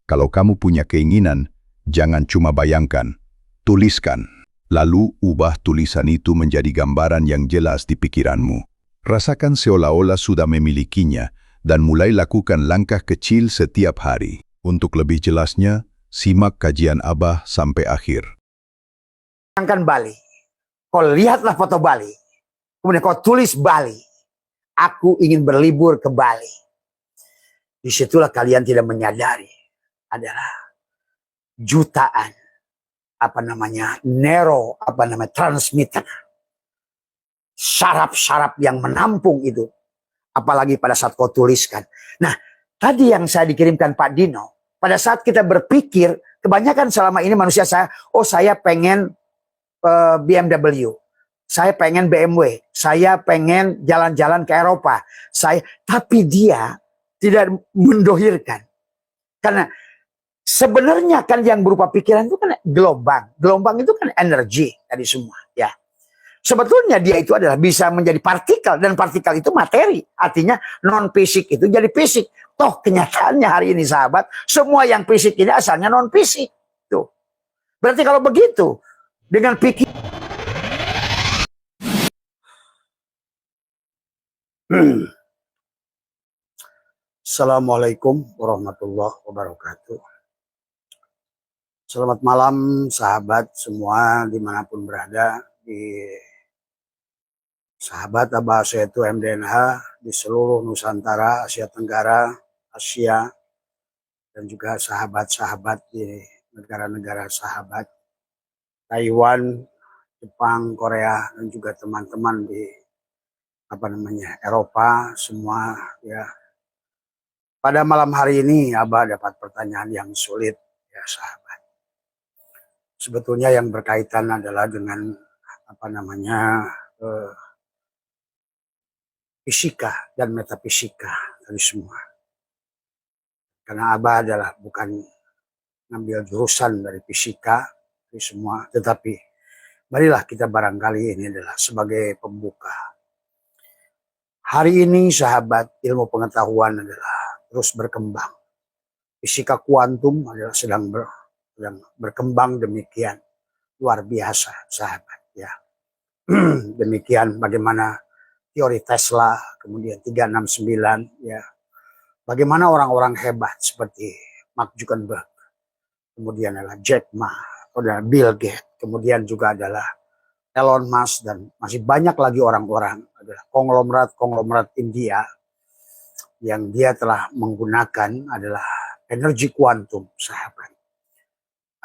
Kalau kamu punya keinginan, jangan cuma bayangkan, tuliskan. Lalu ubah tulisan itu menjadi gambaran yang jelas di pikiranmu. Rasakan seolah-olah sudah memilikinya dan mulai lakukan langkah kecil setiap hari. Untuk lebih jelasnya, simak kajian Abah sampai akhir. Bayangkan Bali. Kau lihatlah foto Bali. Kemudian kau tulis Bali. Aku ingin berlibur ke Bali. Disitulah kalian tidak menyadari adalah jutaan transmitter, syaraf-syaraf yang menampung itu, apalagi pada saat kau tuliskan. Nah, tadi yang saya dikirimkan Pak Dino, pada saat kita berpikir, kebanyakan selama ini manusia saya pengen BMW, saya pengen BMW, saya pengen jalan-jalan ke Eropa, tapi dia tidak mendohirkan, karena sebenarnya kan yang berupa pikiran itu kan gelombang. Gelombang itu kan energi tadi semua, ya. Sebetulnya dia itu adalah bisa menjadi partikel, dan partikel itu materi. Artinya non fisik itu jadi fisik. Toh kenyataannya hari ini sahabat, semua yang fisik ini asalnya non fisik. Tuh. Berarti kalau begitu dengan pikir Assalamualaikum warahmatullahi wabarakatuh. Selamat malam sahabat semua dimanapun berada, di sahabat Abah Setu MDNH di seluruh Nusantara, Asia Tenggara, Asia, dan juga sahabat-sahabat di negara-negara sahabat, Taiwan, Jepang, Korea, dan juga teman-teman di Eropa semua, ya. Pada malam hari ini Abah dapat pertanyaan yang sulit, ya sahabat. Sebetulnya yang berkaitan adalah dengan fisika dan metafisika tadi semua. Karena Abah adalah bukan ngambil jurusan dari fisika tadi semua, tetapi marilah kita barangkali ini adalah sebagai pembuka. Hari ini sahabat, ilmu pengetahuan adalah terus berkembang. Fisika kuantum adalah sedang berkembang demikian luar biasa sahabat, ya. Demikian bagaimana teori Tesla, kemudian 369, ya. Bagaimana orang-orang hebat seperti Mark Zuckerberg, kemudian adalah Jack Ma, adalah Bill Gates, kemudian juga adalah Elon Musk, dan masih banyak lagi orang-orang adalah konglomerat India yang dia telah menggunakan adalah energi kuantum sahabat.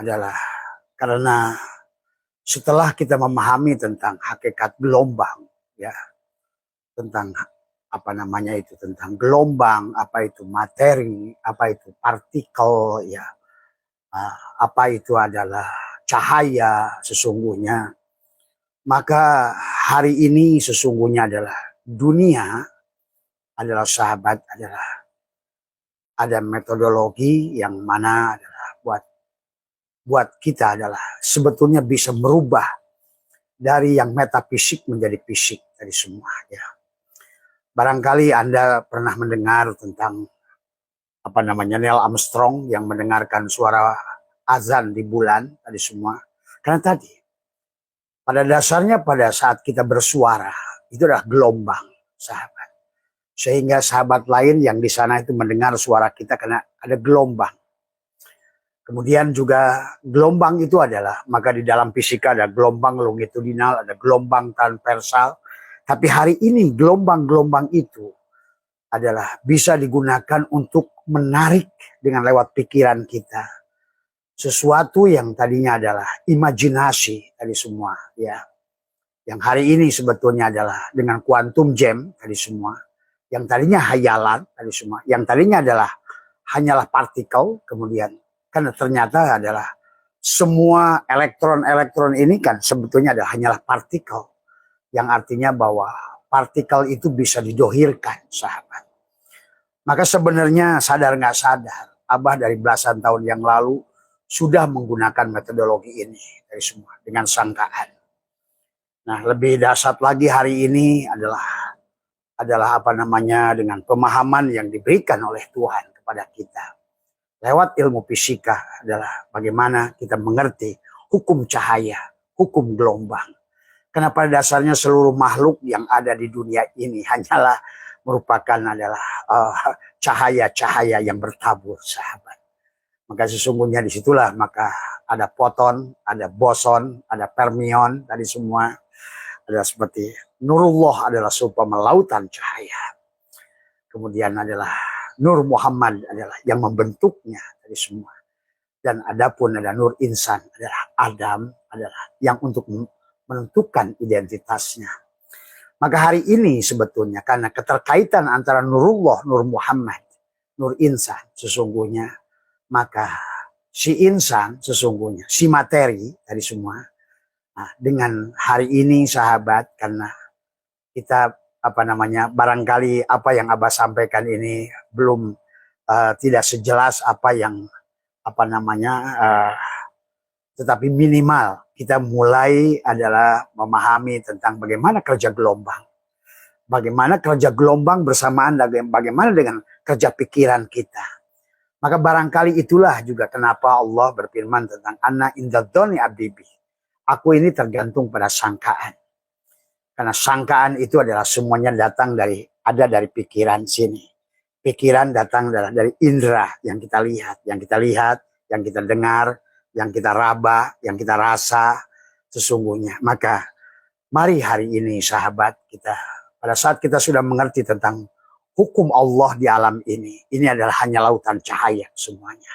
Adalah karena setelah kita memahami tentang hakikat gelombang, ya, tentang tentang gelombang, apa itu materi, apa itu partikel, ya, apa itu adalah cahaya sesungguhnya, maka hari ini sesungguhnya adalah dunia adalah sahabat, adalah ada metodologi yang mana adalah buat kita adalah sebetulnya bisa merubah dari yang metafisik menjadi fisik dari semua, ya. Barangkali Anda pernah mendengar tentang Neil Armstrong yang mendengarkan suara azan di bulan tadi semua. Karena tadi pada dasarnya pada saat kita bersuara itu adalah gelombang sahabat. Sehingga sahabat lain yang di sana itu mendengar suara kita karena ada gelombang. Kemudian juga gelombang itu adalah, maka di dalam fisika ada gelombang longitudinal, ada gelombang transversal. Tapi hari ini gelombang-gelombang itu adalah bisa digunakan untuk menarik dengan lewat pikiran kita. Sesuatu yang tadinya adalah imajinasi tadi semua, ya. Yang hari ini sebetulnya adalah dengan quantum jam tadi semua. Yang tadinya hayalan tadi semua, yang tadinya adalah hanyalah partikel, kemudian karena ternyata adalah semua elektron-elektron ini kan sebetulnya adalah hanyalah partikel. Yang artinya bahwa partikel itu bisa didohirkan sahabat. Maka sebenarnya sadar nggak sadar, Abah dari belasan tahun yang lalu sudah menggunakan metodologi ini dari semua dengan sangkaan. Nah, lebih dahsyat lagi hari ini adalah dengan pemahaman yang diberikan oleh Tuhan kepada kita. lewat ilmu fisika adalah bagaimana kita mengerti hukum cahaya, hukum gelombang. Karena pada dasarnya seluruh makhluk yang ada di dunia ini hanyalah merupakan adalah cahaya-cahaya yang bertabur, sahabat. Maka sesungguhnya disitulah maka ada foton, ada boson, ada fermion, tadi semua adalah seperti Nurullah adalah seumpama lautan cahaya. Kemudian adalah Nur Muhammad adalah yang membentuknya tadi semua. Dan adapun ada Nur Insan adalah Adam adalah yang untuk menentukan identitasnya. Maka hari ini sebetulnya karena keterkaitan antara Nurullah, Nur Muhammad, Nur Insan sesungguhnya, maka si insan sesungguhnya, si materi dari semua. Nah, dengan hari ini sahabat, karena kita barangkali apa yang Abah sampaikan ini belum tidak sejelas apa yang tetapi minimal kita mulai adalah memahami tentang bagaimana kerja gelombang. Bagaimana kerja gelombang bersamaan bagaimana dengan kerja pikiran kita. Maka barangkali itulah juga kenapa Allah berfirman tentang Ana indadzoni abdibi. Aku ini tergantung pada sangkaan. Karena sangkaan itu adalah semuanya datang dari pikiran sini. Pikiran datang dari indera yang kita lihat, yang kita dengar, yang kita raba, yang kita rasa sesungguhnya. Maka mari hari ini sahabat kita, pada saat kita sudah mengerti tentang hukum Allah di alam ini adalah hanya lautan cahaya semuanya.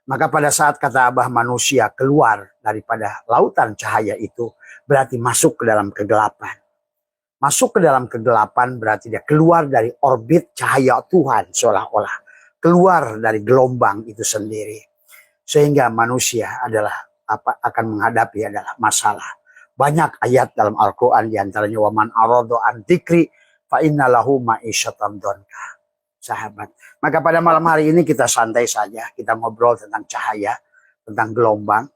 Maka pada saat kata Abah manusia keluar daripada lautan cahaya itu berarti masuk ke dalam kegelapan. Masuk ke dalam kegelapan berarti dia keluar dari orbit cahaya Tuhan seolah-olah. Keluar dari gelombang itu sendiri. Sehingga manusia akan menghadapi adalah masalah. Banyak ayat dalam Al-Quran diantaranya waman arado an dzikri fa innalahu ma'isyatan donka. Sahabat. Maka pada malam hari ini kita santai saja. Kita ngobrol tentang cahaya, tentang gelombang.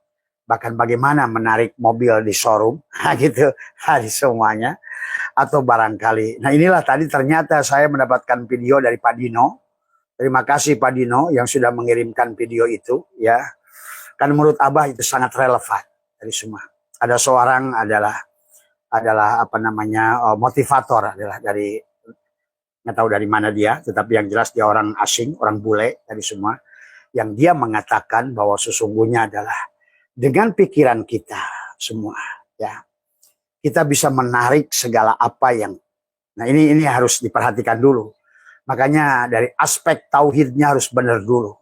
Bahkan bagaimana menarik mobil di showroom. Gitu. Hari semuanya. Atau barangkali. Nah inilah tadi ternyata saya mendapatkan video dari Pak Dino. Terima kasih Pak Dino yang sudah mengirimkan video itu. Ya. Kan menurut Abah itu sangat relevan. Dari semua. Ada seorang adalah motivator adalah dari nggak tahu dari mana dia, tetapi yang jelas dia orang asing, orang bule dari semua, yang dia mengatakan bahwa sesungguhnya adalah dengan pikiran kita semua, ya kita bisa menarik segala apa yang, nah ini harus diperhatikan dulu. Makanya dari aspek tauhidnya harus benar dulu.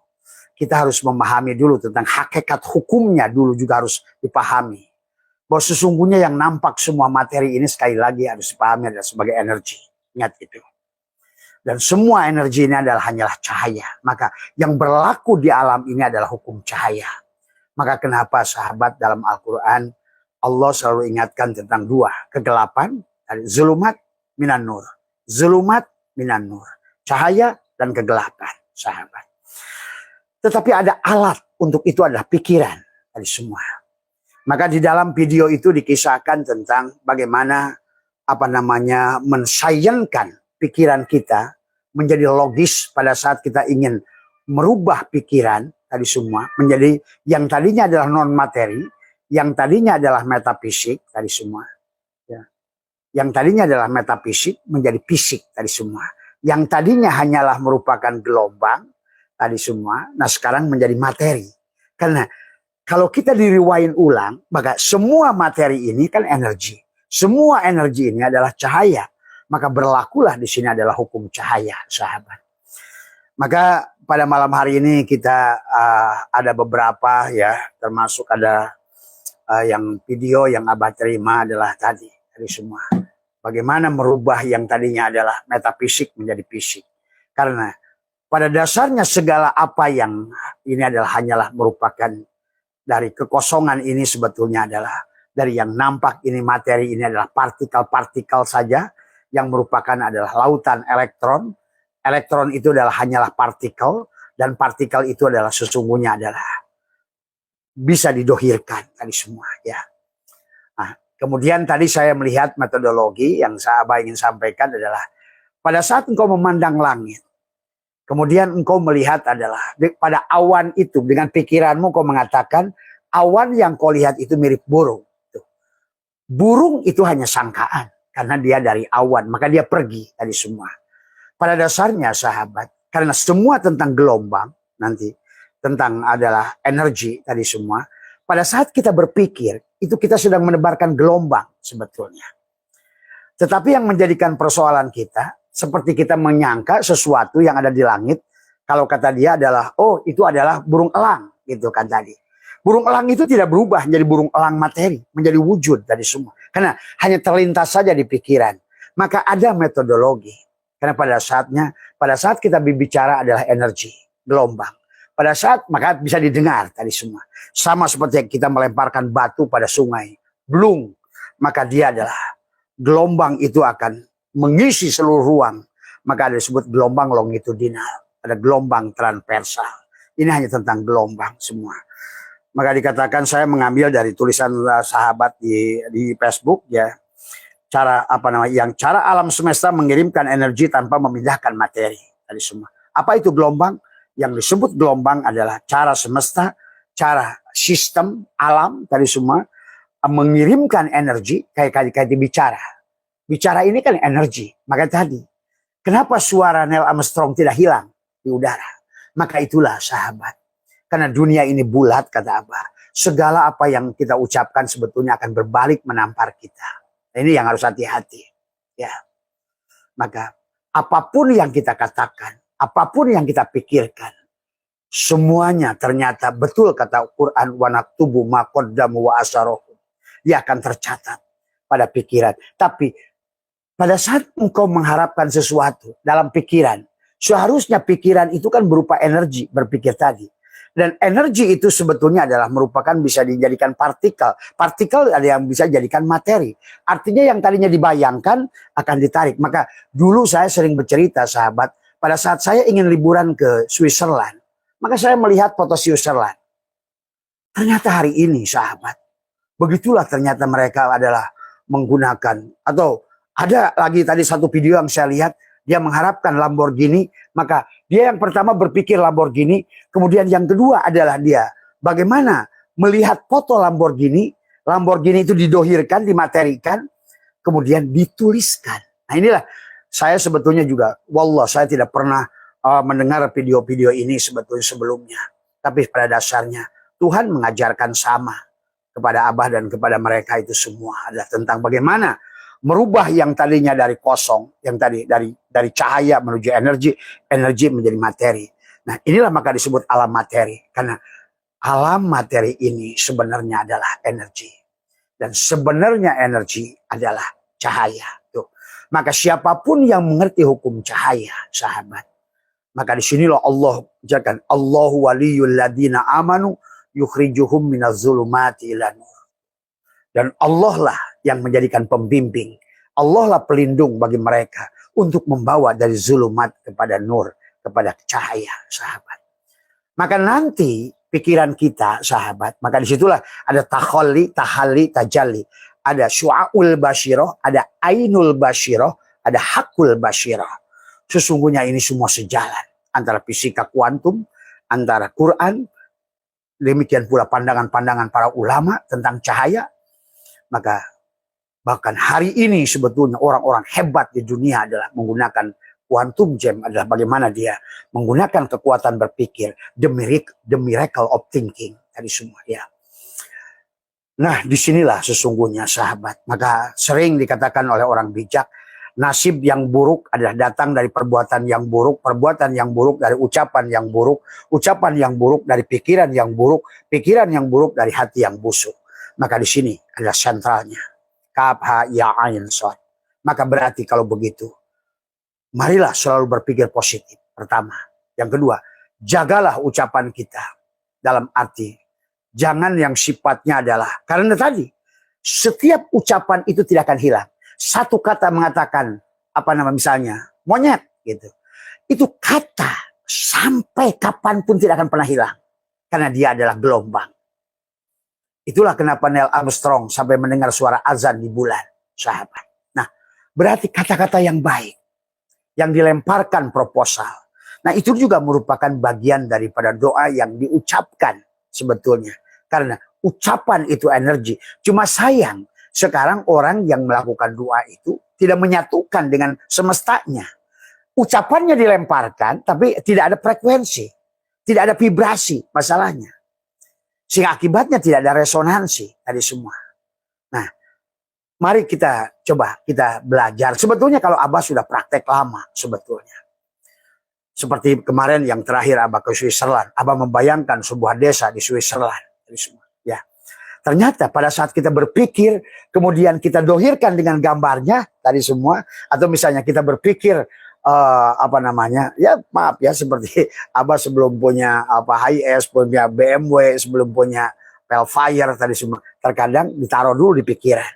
Kita harus memahami dulu tentang hakikat hukumnya dulu juga harus dipahami. Bahwa sesungguhnya yang nampak semua materi ini sekali lagi harus dipahami adalah sebagai energi. Ingat itu. Dan semua energi ini hanyalah cahaya. Maka yang berlaku di alam ini adalah hukum cahaya. Maka kenapa sahabat dalam Al-Quran Allah selalu ingatkan tentang dua. Kegelapan, zulumat minan nur. Zulumat minan nur. Cahaya dan kegelapan sahabat. Tetapi ada alat untuk itu adalah pikiran dari semua. Maka di dalam video itu dikisahkan tentang bagaimana mensayankan pikiran kita menjadi logis pada saat kita ingin merubah pikiran tadi semua menjadi yang tadinya adalah non materi, yang tadinya adalah metafisik tadi semua. Ya. Yang tadinya adalah metafisik menjadi fisik tadi semua. Yang tadinya hanyalah merupakan gelombang tadi semua, nah sekarang menjadi materi. Karena kalau kita diriwain ulang, maka semua materi ini kan energi. Semua energi ini adalah cahaya. Maka berlakulah di sini adalah hukum cahaya, sahabat. Maka pada malam hari ini kita ada beberapa ya, termasuk ada yang video yang Abah terima adalah tadi semua. Bagaimana merubah yang tadinya adalah metafisik menjadi fisik. Karena pada dasarnya segala apa yang ini hanyalah merupakan dari kekosongan ini sebetulnya adalah dari yang nampak ini materi ini adalah partikel-partikel saja yang merupakan adalah lautan elektron. Elektron itu hanyalah partikel dan partikel itu adalah sesungguhnya adalah bisa didohirkan tadi semua ya. Nah, kemudian tadi saya melihat metodologi yang saya ingin sampaikan adalah pada saat engkau memandang langit, Kemudian engkau melihat adalah pada awan itu dengan pikiranmu kau mengatakan awan yang kau lihat itu mirip burung. Tuh. Burung itu hanya sangkaan karena dia dari awan, maka dia pergi dari semua. Pada dasarnya sahabat, karena semua tentang gelombang nanti, tentang adalah energi tadi semua. Pada saat kita berpikir, itu kita sedang menebarkan gelombang sebetulnya. Tetapi yang menjadikan persoalan kita, seperti kita menyangka sesuatu yang ada di langit, kalau kata dia adalah, oh itu adalah burung elang, gitu kan tadi. Burung elang itu tidak berubah menjadi burung elang materi, menjadi wujud dari semua. Karena hanya terlintas saja di pikiran. Maka ada metodologi. Karena pada saat kita berbicara adalah energi, gelombang. Pada saat, maka bisa didengar tadi semua. Sama seperti kita melemparkan batu pada sungai, blung, maka dia adalah gelombang itu akan mengisi seluruh ruang, maka ada disebut gelombang longitudinal, ada gelombang transversal. Ini hanya tentang gelombang semua. Maka dikatakan saya mengambil dari tulisan sahabat di Facebook ya, cara alam semesta mengirimkan energi tanpa memindahkan materi tadi semua. Apa itu gelombang? Yang disebut gelombang adalah cara semesta, cara sistem alam tadi semua mengirimkan energi kayak bicara. Bicara ini kan energi. Maka tadi, kenapa suara Neil Armstrong tidak hilang di udara? Maka itulah sahabat. Karena dunia ini bulat, kata Abah. Segala apa yang kita ucapkan sebetulnya akan berbalik menampar kita. Ini yang harus hati-hati. Ya. Maka apapun yang kita katakan, apapun yang kita pikirkan, semuanya ternyata betul kata Quran, wa naktubu ma qaddamu wa asarohum. Dia akan tercatat pada pikiran. Tapi pada saat engkau mengharapkan sesuatu dalam pikiran, seharusnya pikiran itu kan berupa energi berpikir tadi. Dan energi itu sebetulnya adalah merupakan bisa dijadikan partikel. Partikel ada yang bisa dijadikan materi. Artinya yang tadinya dibayangkan akan ditarik. Maka dulu saya sering bercerita sahabat, pada saat saya ingin liburan ke Switzerland, maka saya melihat foto Switzerland. Ternyata hari ini sahabat, begitulah ternyata mereka adalah menggunakan, atau ada lagi tadi satu video yang saya lihat, dia mengharapkan Lamborghini, maka dia yang pertama berpikir Lamborghini, kemudian yang kedua adalah dia bagaimana melihat foto Lamborghini, Lamborghini itu didohirkan, dimaterikan, kemudian dituliskan. Nah inilah saya sebetulnya juga, wallah saya tidak pernah mendengar video-video ini sebetulnya sebelumnya. Tapi pada dasarnya Tuhan mengajarkan sama kepada Abah dan kepada mereka itu semua adalah tentang bagaimana merubah yang tadinya dari kosong, yang tadi dari cahaya menuju energi, energi menjadi materi. Nah inilah maka disebut alam materi. Karena alam materi ini sebenarnya adalah energi. Dan sebenarnya energi adalah cahaya. Tuh. Maka siapapun yang mengerti hukum cahaya, sahabat. Maka disinilah Allah jadikan Allahu waliyul ladina amanu yukhrijuhum minaz zulumati ila nur. Dan Allah lah yang menjadikan pembimbing. Allah lah pelindung bagi mereka untuk membawa dari zulumat kepada nur, kepada cahaya, sahabat. Maka nanti pikiran kita, sahabat, maka disitulah ada tahalli, tajalli. Ada syu'aul basyiroh, ada ainul basyiroh, ada hakul basyiroh. Sesungguhnya ini semua sejalan antara fisika kuantum, antara Quran, demikian pula pandangan-pandangan para ulama tentang cahaya. Maka bahkan hari ini sebetulnya orang-orang hebat di dunia adalah menggunakan quantum gem, adalah bagaimana dia menggunakan kekuatan berpikir, the miracle of thinking tadi semua ya. Nah disinilah sesungguhnya sahabat. Maka sering dikatakan oleh orang bijak, nasib yang buruk adalah datang dari perbuatan yang buruk dari ucapan yang buruk, ucapan yang buruk dari pikiran yang buruk, pikiran yang buruk dari hati yang busuk. Maka di sini adalah sentralnya. Kaf ha ya ain shad. Maka berarti kalau begitu, marilah selalu berpikir positif. Pertama. Yang kedua, jagalah ucapan kita. Dalam arti, jangan yang sifatnya adalah, karena tadi, setiap ucapan itu tidak akan hilang. Satu kata mengatakan, misalnya, monyet, gitu. Itu kata sampai kapanpun tidak akan pernah hilang. Karena dia adalah gelombang. Itulah kenapa Neil Armstrong sampai mendengar suara azan di bulan, sahabat. Nah, berarti kata-kata yang baik, yang dilemparkan proposal, Nah itu juga merupakan bagian daripada doa yang diucapkan sebetulnya. Karena ucapan itu energi. Cuma sayang sekarang orang yang melakukan doa itu tidak menyatukan dengan semestanya. Ucapannya dilemparkan tapi tidak ada frekuensi. Tidak ada vibrasi masalahnya. Sehingga akibatnya tidak ada resonansi tadi semua. Nah, mari kita coba kita belajar. Sebetulnya kalau Abah sudah praktek lama sebetulnya. Seperti kemarin yang terakhir Abah ke Switzerland. Abah membayangkan sebuah desa di Switzerland. Tadi semua. Ya. Ternyata pada saat kita berpikir, kemudian kita dohirkan dengan gambarnya tadi semua. Atau misalnya kita berpikir ya maaf ya seperti Abah sebelum punya Hiace, punya BMW, sebelum punya Velfire tadi semua, terkadang ditaruh dulu di pikiran,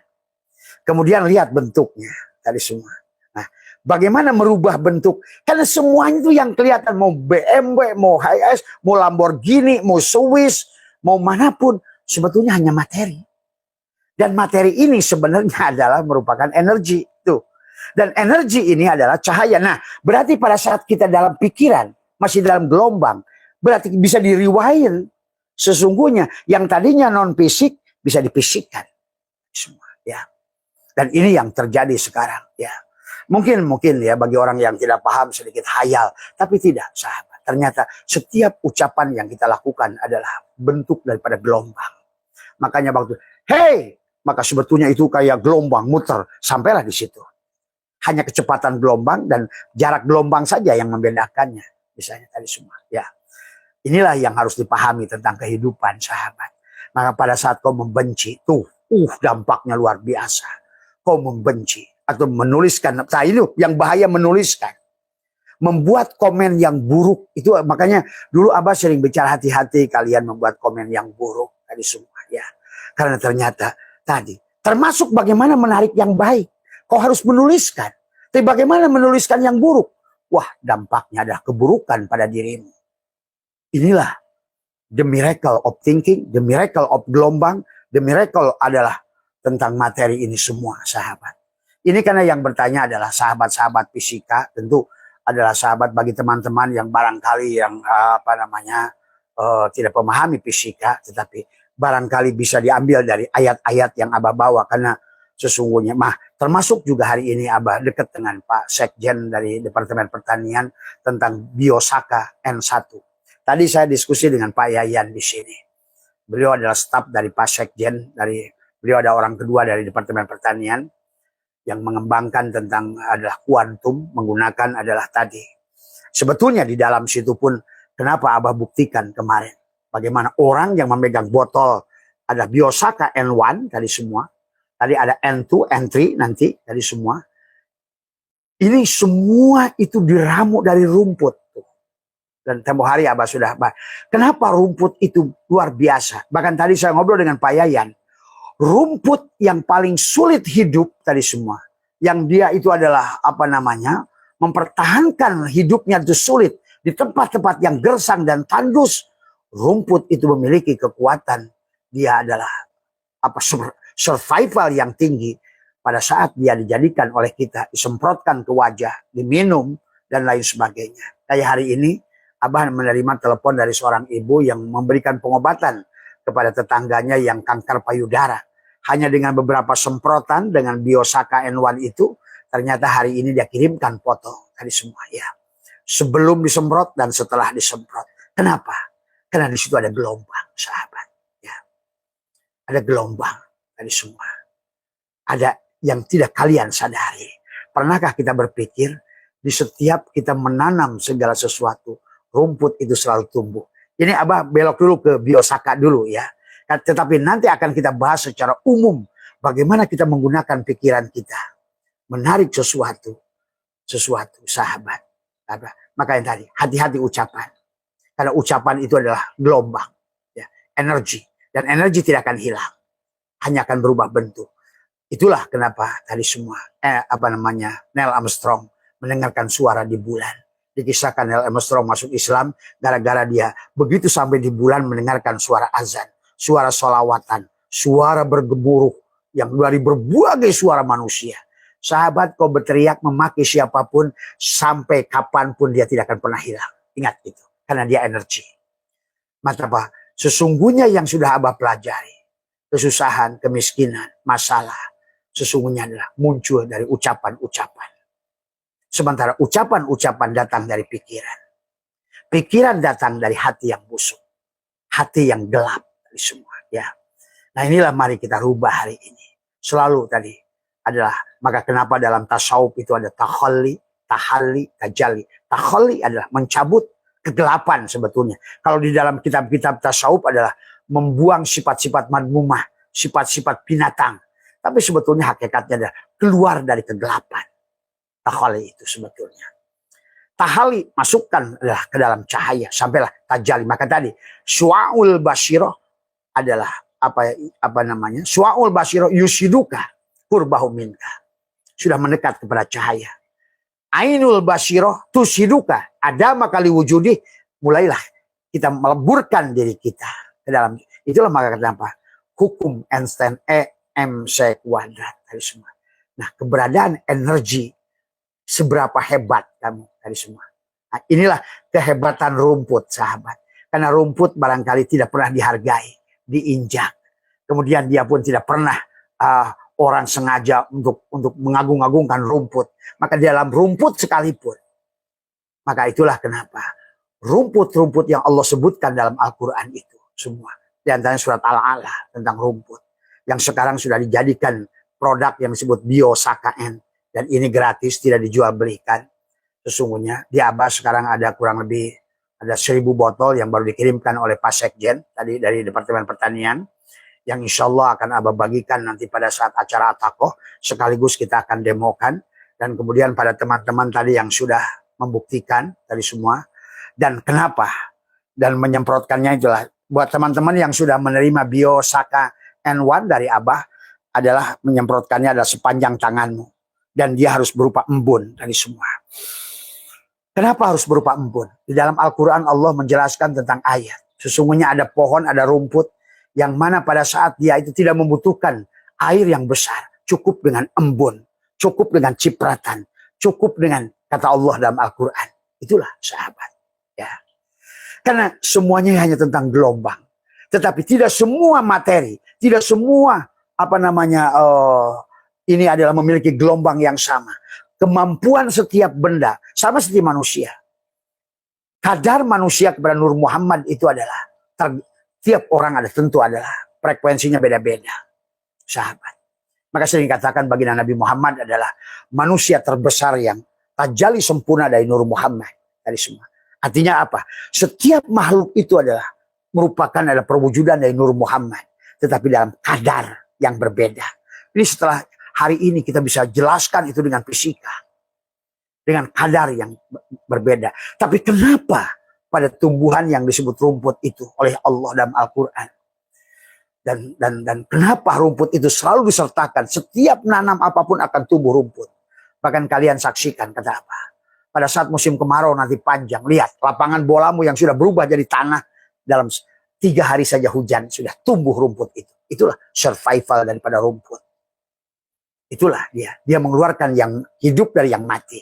kemudian lihat bentuknya tadi semua. Nah, bagaimana merubah bentuk? Karena semuanya itu yang kelihatan, mau BMW, mau Hiace, mau Lamborghini, mau Swiss, mau manapun, sebetulnya hanya materi. Dan materi ini sebenarnya adalah merupakan energi tuh. Dan energi ini adalah cahaya. Nah, berarti pada saat kita dalam pikiran, masih dalam gelombang, berarti bisa diriwain. Sesungguhnya yang tadinya non-fisik bisa difisikkan. Semua, ya. Dan ini yang terjadi sekarang, ya. Mungkin ya bagi orang yang tidak paham sedikit hayal. Tapi tidak, sahabat. Ternyata setiap ucapan yang kita lakukan adalah bentuk daripada gelombang. Makanya waktu, hey! Maka sebetulnya itu kayak gelombang muter. Sampailah di situ. Hanya kecepatan gelombang dan jarak gelombang saja yang membedakannya. Misalnya tadi semua. Ya. Inilah yang harus dipahami tentang kehidupan, sahabat. Maka pada saat kau membenci, dampaknya luar biasa. Kau membenci atau menuliskan. Nah ini yang bahaya, menuliskan. Membuat komen yang buruk. Itu makanya dulu Abah sering bicara, hati-hati kalian membuat komen yang buruk. Tadi semua. Ya. Karena ternyata tadi. Termasuk bagaimana menarik yang baik. Kau harus menuliskan. Tapi bagaimana menuliskan yang buruk? Wah, dampaknya adalah keburukan pada dirimu. Inilah the miracle of thinking, the miracle of gelombang, the miracle adalah tentang materi ini semua, sahabat. Ini karena yang bertanya adalah sahabat-sahabat fisika, tentu adalah sahabat bagi teman-teman yang barangkali yang tidak memahami fisika, tetapi barangkali bisa diambil dari ayat-ayat yang Abah bawa, karena sesungguhnya termasuk juga hari ini Abah dekat dengan Pak Sekjen dari Departemen Pertanian tentang Biosaka N1. Tadi saya diskusi dengan Pak Yayan di sini. Beliau adalah staf dari Pak Sekjen, beliau ada orang kedua dari Departemen Pertanian yang mengembangkan tentang adalah kuantum, menggunakan adalah tadi. Sebetulnya di dalam situ pun kenapa Abah buktikan kemarin bagaimana orang yang memegang botol ada Biosaka N1 tadi semua. Tadi ada N2, N3 nanti dari semua. Ini semua itu diramu dari rumput. Dan tempoh hari Abah sudah. Kenapa rumput itu luar biasa? Bahkan tadi saya ngobrol dengan Pak Yayan. Rumput yang paling sulit hidup tadi semua. Yang dia itu adalah mempertahankan hidupnya itu sulit. Di tempat-tempat yang gersang dan tandus. Rumput itu memiliki kekuatan. Dia adalah survival yang tinggi pada saat dia dijadikan oleh kita, disemprotkan ke wajah, diminum, dan lain sebagainya. Kayak hari ini, Abah menerima telepon dari seorang ibu yang memberikan pengobatan kepada tetangganya yang kanker payudara. Hanya dengan beberapa semprotan dengan Biosaka N1 itu, ternyata hari ini dia kirimkan foto dari semua ya. Sebelum disemprot dan setelah disemprot. Kenapa? Karena di situ ada gelombang, sahabat. Ya. Ada gelombang. Dari semua. Ada yang tidak kalian sadari. Pernahkah kita berpikir di setiap kita menanam segala sesuatu, rumput itu selalu tumbuh. Ini Abah belok dulu ke Biosaka dulu ya. Tetapi nanti akan kita bahas secara umum bagaimana kita menggunakan pikiran kita. Menarik sesuatu sahabat. Maka yang tadi, hati-hati ucapan. Karena ucapan itu adalah gelombang. Ya, energi. Dan energi tidak akan hilang. Hanya akan berubah bentuk. Itulah kenapa tadi semua Neil Armstrong mendengarkan suara di bulan. Dikisahkan Neil Armstrong masuk Islam gara-gara dia begitu sampai di bulan mendengarkan suara azan, suara sholawatan, suara bergemuruh yang dari berbagai suara manusia. Sahabat, kau berteriak memaki siapapun sampai kapanpun dia tidak akan pernah hilang. Ingat itu. Karena dia energi. Maka apa? Sesungguhnya yang sudah Abah pelajari, kesusahan, kemiskinan, masalah, sesungguhnya adalah muncul dari ucapan-ucapan. Sementara ucapan-ucapan datang dari pikiran. Pikiran datang dari hati yang busuk. Hati yang gelap. Dari semua. Ya. Nah inilah mari kita rubah hari ini. Selalu tadi adalah, maka kenapa dalam tasawuf itu ada takhalli, tahalli, tajalli. Takhalli adalah mencabut kegelapan sebetulnya. Kalau di dalam kitab-kitab tasawuf adalah membuang sifat-sifat madmumah, sifat-sifat binatang. Tapi sebetulnya hakikatnya adalah keluar dari kegelapan. Takhalli itu sebetulnya. Tahali masukkan adalah ke dalam cahaya sampailah tajalli. Maka tadi syu'aul basyirah adalah apa namanya? Syu'aul basyirah yusiduka qurbahu minka. Sudah mendekat kepada cahaya. Ainul basyirah tusiduka adama kali wujudi, mulailah kita meleburkan diri kita ke dalam. Itulah maka kenapa hukum Einstein MC kuadrat dari semua. Nah, keberadaan energi seberapa hebat kamu dari semua. Nah, inilah kehebatan rumput, sahabat. Karena rumput barangkali tidak pernah dihargai, diinjak. Kemudian dia pun tidak pernah orang sengaja untuk mengagung-agungkan rumput. Maka di dalam rumput sekalipun. Maka itulah kenapa rumput-rumput yang Allah sebutkan dalam Al-Quran itu semua. Di antaranya surat Al-A'la tentang rumput. Yang sekarang sudah dijadikan produk yang disebut Biosaka-N. Dan ini gratis, tidak dijual belikan. Sesungguhnya di Abah sekarang ada kurang lebih ada 1.000 botol yang baru dikirimkan oleh Pak Sekjen tadi dari Departemen Pertanian. Yang insya Allah akan Abah bagikan nanti pada saat acara Atakoh. Sekaligus kita akan demokan. Dan kemudian pada teman-teman tadi yang sudah membuktikan tadi semua. Dan kenapa? Dan menyemprotkannya itulah. Buat teman-teman yang sudah menerima Biosaka N1 dari Abah. Adalah menyemprotkannya adalah sepanjang tanganmu. Dan dia harus berupa embun tadi semua. Kenapa harus berupa embun? Di dalam Al-Quran Allah menjelaskan tentang ayat. Sesungguhnya ada pohon, ada rumput. Yang mana pada saat dia itu tidak membutuhkan air yang besar. Cukup dengan embun. Cukup dengan cipratan. Cukup dengan kata Allah dalam Al-Quran. Itulah sahabat. Ya. Karena semuanya hanya tentang gelombang. Tetapi tidak semua materi. Tidak semua ini adalah memiliki gelombang yang sama. Kemampuan setiap benda sama seperti manusia. Kadar manusia kepada Nur Muhammad itu adalah tiap orang tentu adalah frekuensinya beda-beda. Sahabat. Maka sering katakan baginda Nabi Muhammad adalah manusia terbesar yang tajalli sempurna dari Nur Muhammad. Dari semua. Artinya apa? Setiap makhluk itu adalah merupakan perwujudan dari Nur Muhammad. Tetapi dalam kadar yang berbeda. Ini setelah hari ini kita bisa jelaskan itu dengan fisika. Dengan kadar yang berbeda. Tapi kenapa pada tumbuhan yang disebut rumput itu oleh Allah dalam Al-Quran. Dan kenapa rumput itu selalu disertakan. Setiap nanam apapun akan tumbuh rumput. Bahkan kalian saksikan kata apa. Pada saat musim kemarau nanti panjang. Lihat lapangan bolamu yang sudah berubah jadi tanah. Dalam 3 hari saja hujan sudah tumbuh rumput itu. Itulah survival daripada rumput. Itulah dia. Dia mengeluarkan yang hidup dari yang mati.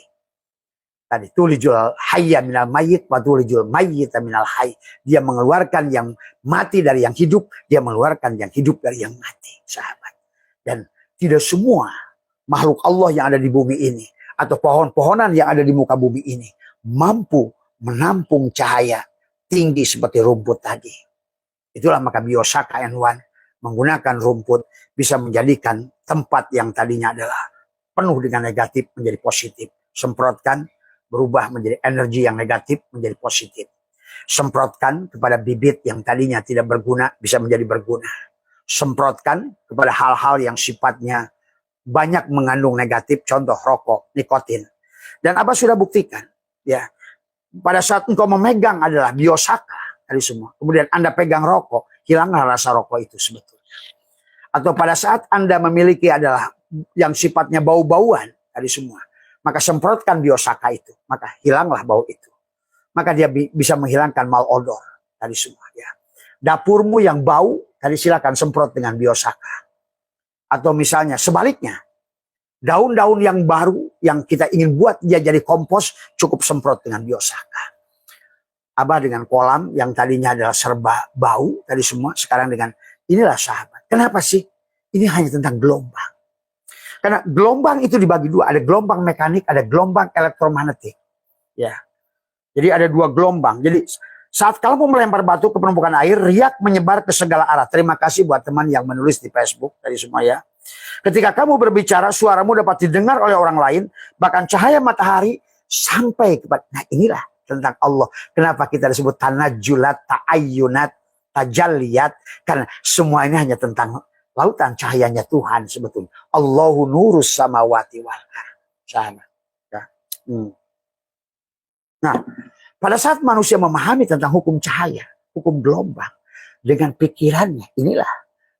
Tadi tulijul hayya minal mayyit wa tulijul mayyita minal hayy. Dia mengeluarkan yang mati dari yang hidup, dia mengeluarkan yang hidup dari yang mati, sahabat. Dan tidak semua makhluk Allah yang ada di bumi ini atau pohon-pohonan yang ada di muka bumi ini mampu menampung cahaya tinggi seperti rumput tadi. Itulah maka Biosaka N1 menggunakan rumput bisa menjadikan tempat yang tadinya adalah penuh dengan negatif menjadi positif. Semprotkan berubah menjadi energi yang negatif menjadi positif. Semprotkan kepada bibit yang tadinya tidak berguna bisa menjadi berguna. Semprotkan kepada hal-hal yang sifatnya banyak mengandung negatif, contoh rokok, nikotin. Dan Abah sudah buktikan, ya. Pada saat engkau memegang adalah biosaka dari semua. Kemudian Anda pegang rokok, hilanglah rasa rokok itu sebetulnya. Atau pada saat Anda memiliki adalah yang sifatnya bau-bauan dari semua. Maka semprotkan biosaka itu. Maka hilanglah bau itu. Maka dia bisa menghilangkan malodor dari semua. Ya. Dapurmu yang bau, tadi silakan semprot dengan biosaka. Atau misalnya sebaliknya. Daun-daun yang baru yang kita ingin buat dia jadi kompos, cukup semprot dengan biosaka. Abah dengan kolam yang tadinya adalah serba bau tadi semua, sekarang dengan inilah sahabat. Kenapa sih? Ini hanya tentang gelombang. Karena gelombang itu dibagi dua, ada gelombang mekanik, ada gelombang elektromagnetik. Ya. Jadi ada dua gelombang. Jadi saat kamu melempar batu ke permukaan air, riak menyebar ke segala arah. Terima kasih buat teman yang menulis di Facebook tadi semua ya. Ketika kamu berbicara, suaramu dapat didengar oleh orang lain, bahkan cahaya matahari sampai kepada. Nah, inilah tentang Allah. Kenapa kita disebut tanajulat, ta'ayyunat, tajalliyat? Karena semua ini hanya tentang lautan cahayanya Tuhan sebetulnya. Allahu nurus samawati wal ardh. Ya. Nah, pada saat manusia memahami tentang hukum cahaya, hukum gelombang, dengan pikirannya, inilah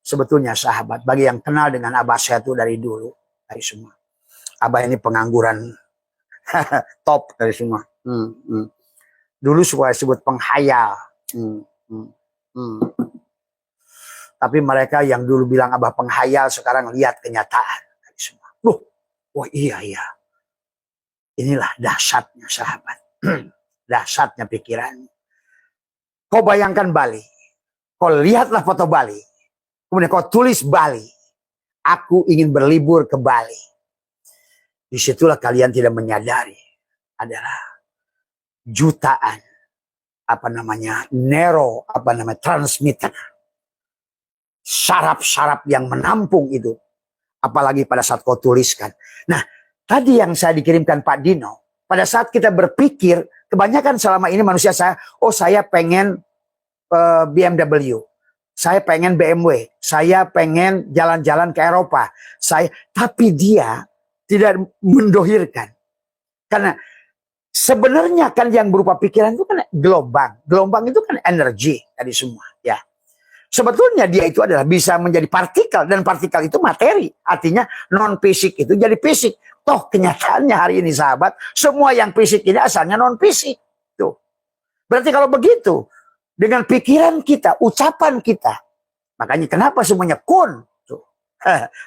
sebetulnya sahabat. Bagi yang kenal dengan Abah saya itu dari dulu, dari semua. Abah ini pengangguran top dari semua. Dulu suka disebut penghayal. Tapi mereka yang dulu bilang Abah penghayal, sekarang lihat kenyataan dari semua. Oh iya. Inilah dahsyatnya sahabat. Dahsyatnya pikiran. Kau bayangkan Bali. Kau lihatlah foto Bali. Kemudian kau tulis Bali. Aku ingin berlibur ke Bali. Disitulah kalian tidak menyadari adalah jutaan transmitter, saraf-saraf yang menampung itu, apalagi pada saat kau tuliskan. Nah, tadi yang saya dikirimkan Pak Dino, pada saat kita berpikir, kebanyakan selama ini manusia saya pengen BMW, saya pengen BMW, saya pengen jalan-jalan ke Eropa, tapi dia tidak mendohirkan. Karena sebenarnya kan yang berupa pikiran itu kan gelombang. Gelombang itu kan energi tadi semua. Ya. Sebetulnya dia itu adalah bisa menjadi partikel. Dan partikel itu materi. Artinya non-fisik itu jadi fisik. Toh kenyataannya hari ini sahabat, semua yang fisik ini asalnya non-fisik. Tuh. Berarti kalau begitu, dengan pikiran kita, ucapan kita. Makanya kenapa semuanya kun. Tuh.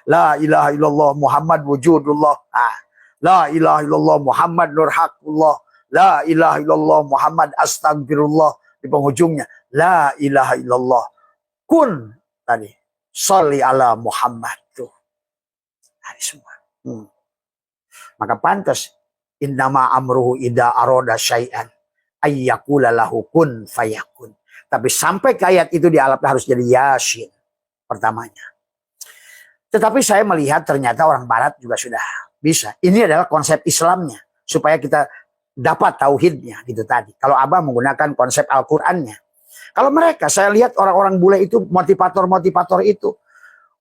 La ilaha illallah Muhammad wujudullah. La ilaha illallah Muhammad nur haqqullah. La ilaha illallah Muhammad astagfirullah. Di penghujungnya. La ilaha illallah. Kun. Tadi. Sholli ala Muhammad. Tuh. Tadi semua. Maka pantas. Innama amruhu ida aroda syai'an. Ayyakula lahu kun fayakun. Tapi sampai ke ayat itu di Arab harus jadi Yasin. Pertamanya. Tetapi saya melihat ternyata orang Barat juga sudah bisa. Ini adalah konsep Islamnya. Supaya kita dapat tauhidnya gitu tadi. Kalau Abah menggunakan konsep Al-Qur'annya. Kalau mereka, saya lihat orang-orang bule itu, motivator-motivator itu.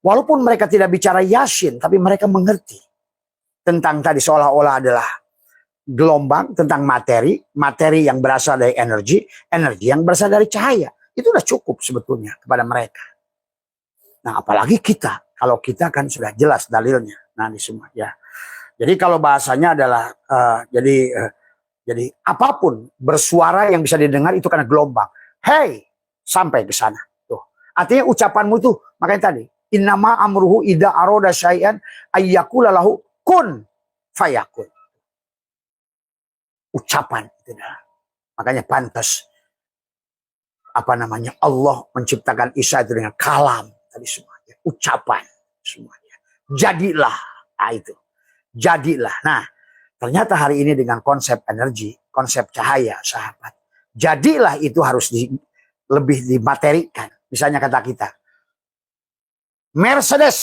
Walaupun mereka tidak bicara Yasin, tapi mereka mengerti. Tentang tadi seolah-olah adalah gelombang, tentang materi. Materi yang berasal dari energi. Energi yang berasal dari cahaya. Itu sudah cukup sebetulnya kepada mereka. Nah apalagi kita. Kalau kita kan sudah jelas dalilnya. Nah ini semua ya. Jadi kalau bahasanya adalah jadi apapun bersuara yang bisa didengar itu karena gelombang. Hey, sampai ke sana. Tuh. Artinya ucapanmu tuh makanya tadi innama amruhu ida aroda syai'an ayyakula lahu kun fayakun. Ucapan itu dah. Makanya pantas Allah menciptakan Isa itu dengan kalam tadi semuanya. Ucapan semuanya. Jadilah. Nah itu. Jadilah. Nah, ternyata hari ini dengan konsep energi, konsep cahaya, sahabat. Jadilah itu harus lebih dimaterikan. Misalnya kata kita, Mercedes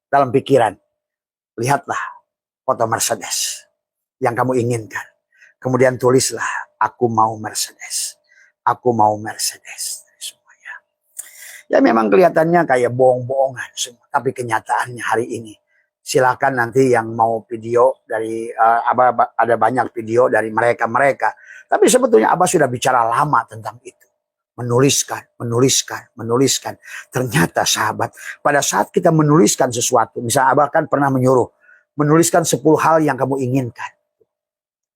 dalam pikiran. Lihatlah foto Mercedes yang kamu inginkan. Kemudian tulislah, aku mau Mercedes. Aku mau Mercedes. Semuanya. Ya memang kelihatannya kayak bohong-bohongan semua. Tapi kenyataannya hari ini. Silakan nanti yang mau video dari Abah, ada banyak video dari mereka. Tapi sebetulnya Abah sudah bicara lama tentang itu. Menuliskan. Ternyata sahabat, pada saat kita menuliskan sesuatu, misalnya Abah kan pernah menyuruh, menuliskan 10 hal yang kamu inginkan.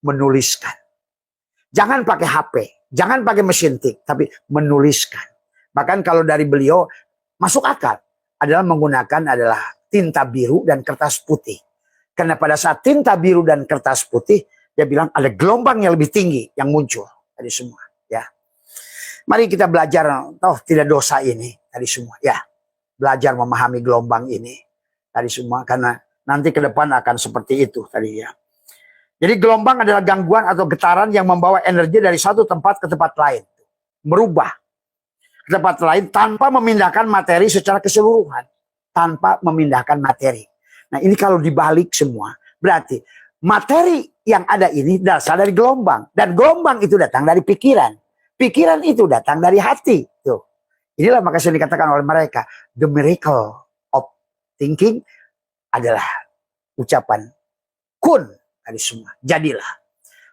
Menuliskan. Jangan pakai HP, jangan pakai mesin tik, tapi menuliskan. Bahkan kalau dari beliau, masuk akal adalah menggunakan tinta biru dan kertas putih. Karena pada saat tinta biru dan kertas putih, dia bilang ada gelombang yang lebih tinggi yang muncul dari semua. Ya. Mari kita belajar, tidak dosa ini tadi semua ya. Belajar memahami gelombang ini tadi semua, karena nanti ke depan akan seperti itu tadi ya. Jadi gelombang adalah gangguan atau getaran yang membawa energi dari satu tempat ke tempat lain. Merubah ke tempat lain tanpa memindahkan materi secara keseluruhan. Tanpa memindahkan materi. Nah ini kalau dibalik semua, berarti materi yang ada ini dasar dari gelombang. Dan gelombang itu datang dari pikiran. Pikiran itu datang dari hati. Tuh. Inilah maka sering dikatakan oleh mereka, the miracle of thinking adalah ucapan kun dari semua. Jadilah.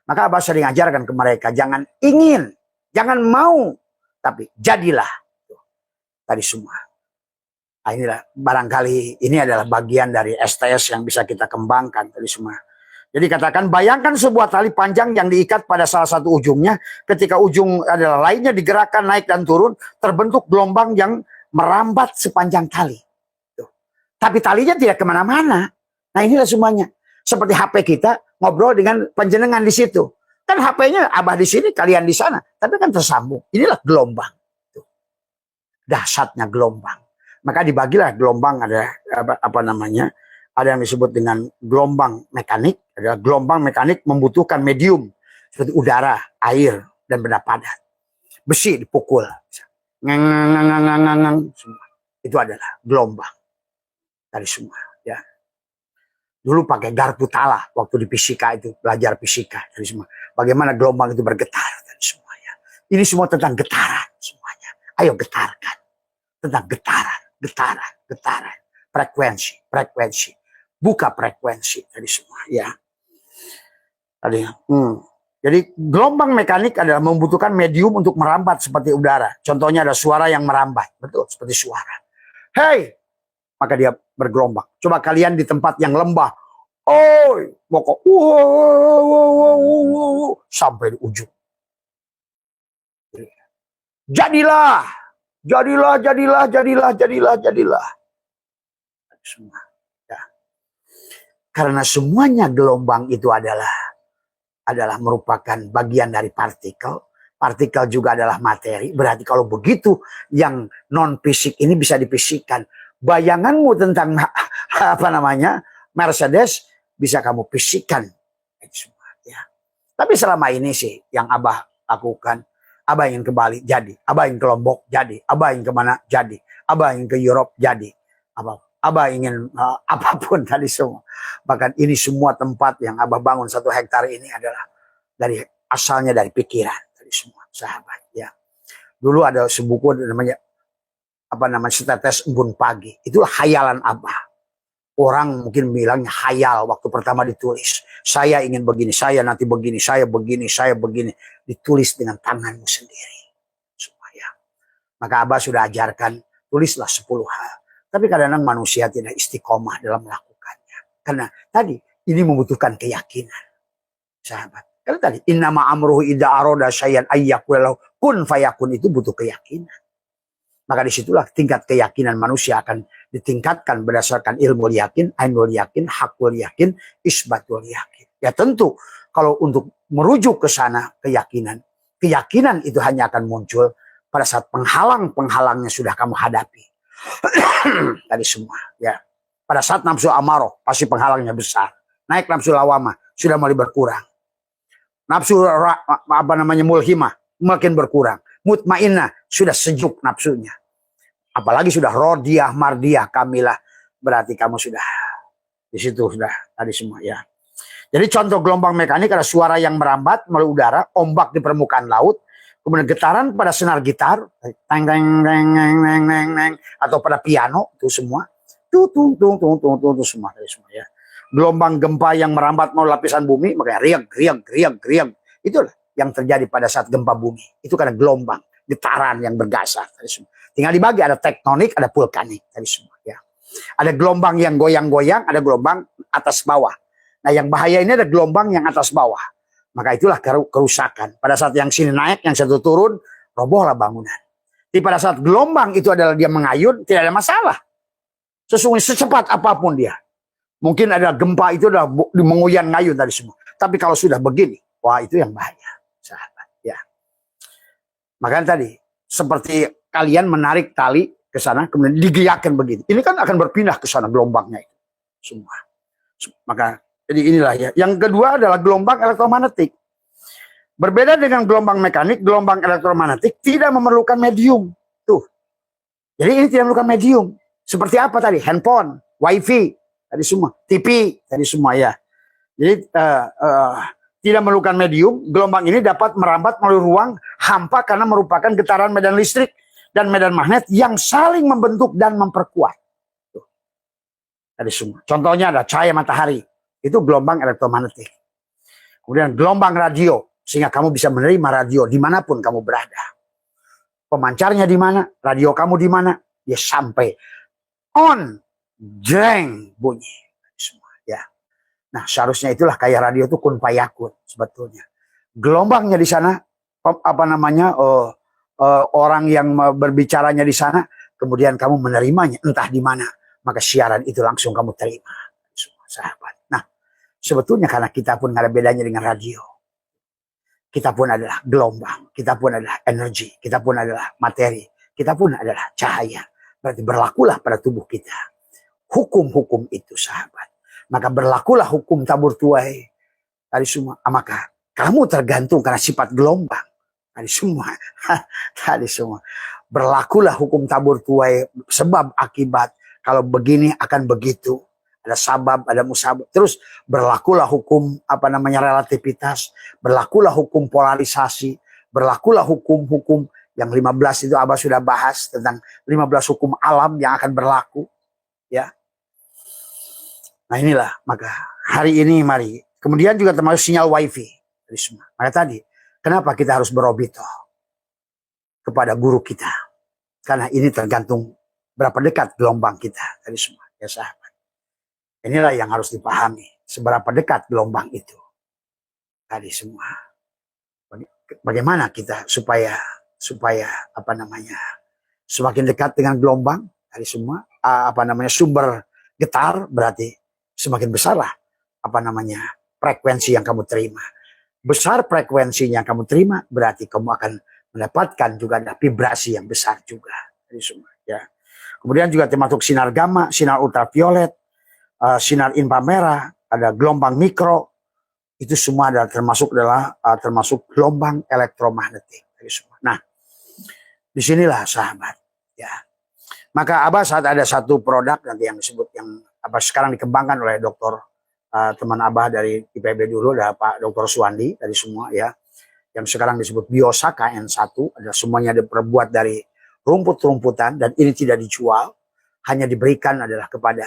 Maka Abah sering ajarkan ke mereka, jangan ingin, jangan mau, tapi jadilah. Tuh. Tadi semua. Nah, inilah barangkali ini adalah bagian dari STS yang bisa kita kembangkan tadi semua. Jadi katakan, bayangkan sebuah tali panjang yang diikat pada salah satu ujungnya. Ketika ujung adalah lainnya digerakkan naik dan turun, terbentuk gelombang yang merambat sepanjang tali. Tuh. Tapi talinya tidak kemana-mana. Nah inilah semuanya. Seperti HP kita ngobrol dengan panjenengan di situ. Kan HP-nya Abah di sini, kalian di sana. Tapi kan tersambung. Inilah gelombang. Tuh. Dahsyatnya gelombang. Maka dibagilah gelombang, ada ada yang disebut dengan gelombang mekanik. Adalah gelombang mekanik membutuhkan medium seperti udara, air, dan benda padat. Besi dipukul, semua. Itu adalah gelombang dari semua. Ya. Dulu pakai garpu tala waktu di fisika itu belajar fisika dari semua. Bagaimana gelombang itu bergetar dan semuanya. Ini semua tentang getaran semuanya. Ayo getarkan tentang getaran. Getaran, frekuensi, buka frekuensi tadi semua ya. Tadi, Jadi gelombang mekanik adalah membutuhkan medium untuk merambat seperti udara. Contohnya ada suara yang merambat, betul seperti suara. Hey, maka dia bergelombang. Coba kalian di tempat yang lembah, pokok, sampai di ujung. Jadilah. Semua. Ya. Karena semuanya gelombang itu adalah merupakan bagian dari partikel. Partikel juga adalah materi. Berarti kalau begitu yang non fisik ini bisa difisikkan. Bayanganmu tentang Mercedes bisa kamu fisikkan. Semua. Ya. Tapi selama ini sih yang Abah lakukan. Abah ingin ke Bali, jadi. Abah ingin ke Lombok, jadi. Abah ingin kemana, jadi. Abah ingin ke Europe, jadi. Abah ingin apapun tadi semua. Bahkan ini semua tempat yang Abah bangun 1 hektar ini adalah asalnya dari pikiran tadi semua, sahabat. Ya. Dulu ada sebuku namanya Setetes Embun Pagi. Itulah khayalan Abah. Orang mungkin bilangnya khayal waktu pertama ditulis. Saya ingin begini, saya nanti begini, saya begini, saya begini. Ditulis dengan tanganmu sendiri. Supaya. Maka Abah sudah ajarkan, tulislah 10 hal. Tapi kadang-kadang manusia tidak istiqomah dalam melakukannya. Karena tadi, ini membutuhkan keyakinan. Sahabat. Karena tadi, innama amruhu idza arada syai'an ayyaqula kun fayakun, itu butuh keyakinan. Maka disitulah tingkat keyakinan manusia akan ditingkatkan berdasarkan ilmu yakin, ainul yakin, hakul yakin, isbatul yakin. Ya tentu kalau untuk merujuk ke sana keyakinan itu hanya akan muncul pada saat penghalang-penghalangnya sudah kamu hadapi. Tadi semua ya. Pada saat nafsu amaroh pasti penghalangnya besar. Naik nafsu lawamah sudah mulai berkurang. Nafsu mulhimah makin berkurang. Mutmainnah sudah sejuk nafsunya. Apalagi sudah rodiyah, mardiyah, kamilah. Berarti kamu sudah di situ sudah tadi semua ya. Jadi contoh gelombang mekanik ada suara yang merambat melalui udara, ombak di permukaan laut, kemudian getaran pada senar gitar, teng teng teng teng teng teng teng, atau pada piano itu semua, tung semua tadi semua ya. Gelombang gempa yang merambat melalui lapisan bumi, makanya riang. Itulah yang terjadi pada saat gempa bumi. Itu karena gelombang, getaran yang bergasar tadi semua. Tinggal dibagi, ada tektonik, ada vulkanik tadi semua ya. Ada gelombang yang goyang-goyang, ada gelombang atas bawah. Nah yang bahaya ini ada gelombang yang atas bawah. Maka itulah kerusakan. Pada saat yang sini naik, yang satu turun, robohlah bangunan. Jadi pada saat gelombang itu adalah dia mengayun, tidak ada masalah. Sesungguhnya secepat apapun dia. Mungkin ada gempa itu udah mengoyan-ngayun tadi semua. Tapi kalau sudah begini, wah itu yang bahaya, sahabat. Ya. Makanya tadi seperti kalian menarik tali ke sana, kemudian digiyakan begitu. Ini kan akan berpindah ke sana gelombangnya itu semua. Maka jadi inilah ya. Yang kedua adalah gelombang elektromagnetik. Berbeda dengan gelombang mekanik, gelombang elektromagnetik tidak memerlukan medium. Tuh. Jadi ini tidak memerlukan medium. Seperti apa tadi? Handphone, wifi, tadi semua, TV, tadi semua ya. Jadi tidak memerlukan medium. Gelombang ini dapat merambat melalui ruang hampa karena merupakan getaran medan listrik dan medan magnet yang saling membentuk dan memperkuat. Tuh. Tadi semua. Contohnya ada cahaya matahari. Itu gelombang elektromagnetik. Kemudian gelombang radio. Sehingga kamu bisa menerima radio dimanapun kamu berada. Pemancarnya di mana? Radio kamu di mana? Dia sampai on. Jeng bunyi. Semua ya. Nah seharusnya itulah kayak radio itu kun fayakun sebetulnya. Gelombangnya di sana. Apa namanya? Orang yang berbicaranya di sana, kemudian kamu menerimanya entah di mana, maka siaran itu langsung kamu terima, semua sahabat. Nah, sebetulnya karena kita pun nggak ada bedanya dengan radio, kita pun adalah gelombang, kita pun adalah energi, kita pun adalah materi, kita pun adalah cahaya. Berarti berlakulah pada tubuh kita hukum-hukum itu, sahabat. Maka berlakulah hukum tabur tuai tadi semua. Maka kamu tergantung karena sifat gelombang. Tadi semua. Berlakulah hukum tabur tuai, sebab akibat. Kalau begini akan begitu. Ada sabab, ada musabab. Terus berlakulah hukum relativitas. Berlakulah hukum polarisasi. Berlakulah hukum-hukum yang 15 itu Abah sudah bahas tentang 15 hukum alam yang akan berlaku. Ya. Nah inilah, maka hari ini mari. Kemudian juga termasuk sinyal wifi. Tadi semua. Maka tadi. Kenapa kita harus berobito kepada guru kita? Karena ini tergantung berapa dekat gelombang kita tadi semua, ya sahabat. Inilah yang harus dipahami, seberapa dekat gelombang itu tadi semua. Bagaimana kita supaya semakin dekat dengan gelombang tadi semua, sumber getar, berarti semakin besarlah frekuensi yang kamu terima. Besar frekuensinya kamu terima, berarti kamu akan mendapatkan juga ada vibrasi yang besar juga. Jadi semua, ya. Kemudian juga termasuk sinar gamma, sinar ultraviolet, sinar inframerah, ada gelombang mikro, itu semua adalah termasuk gelombang elektromagnetik. Jadi semua. Nah, disinilah sahabat, ya. Maka Abah saat ada satu produk nanti yang disebut yang Abah sekarang dikembangkan oleh dokter. Teman Abah dari IPB dulu ada Pak Dr. Suwandi dari semua ya, yang sekarang disebut Biosaka N1, ada semuanya diperbuat dari rumput-rumputan dan ini tidak dijual, hanya diberikan adalah kepada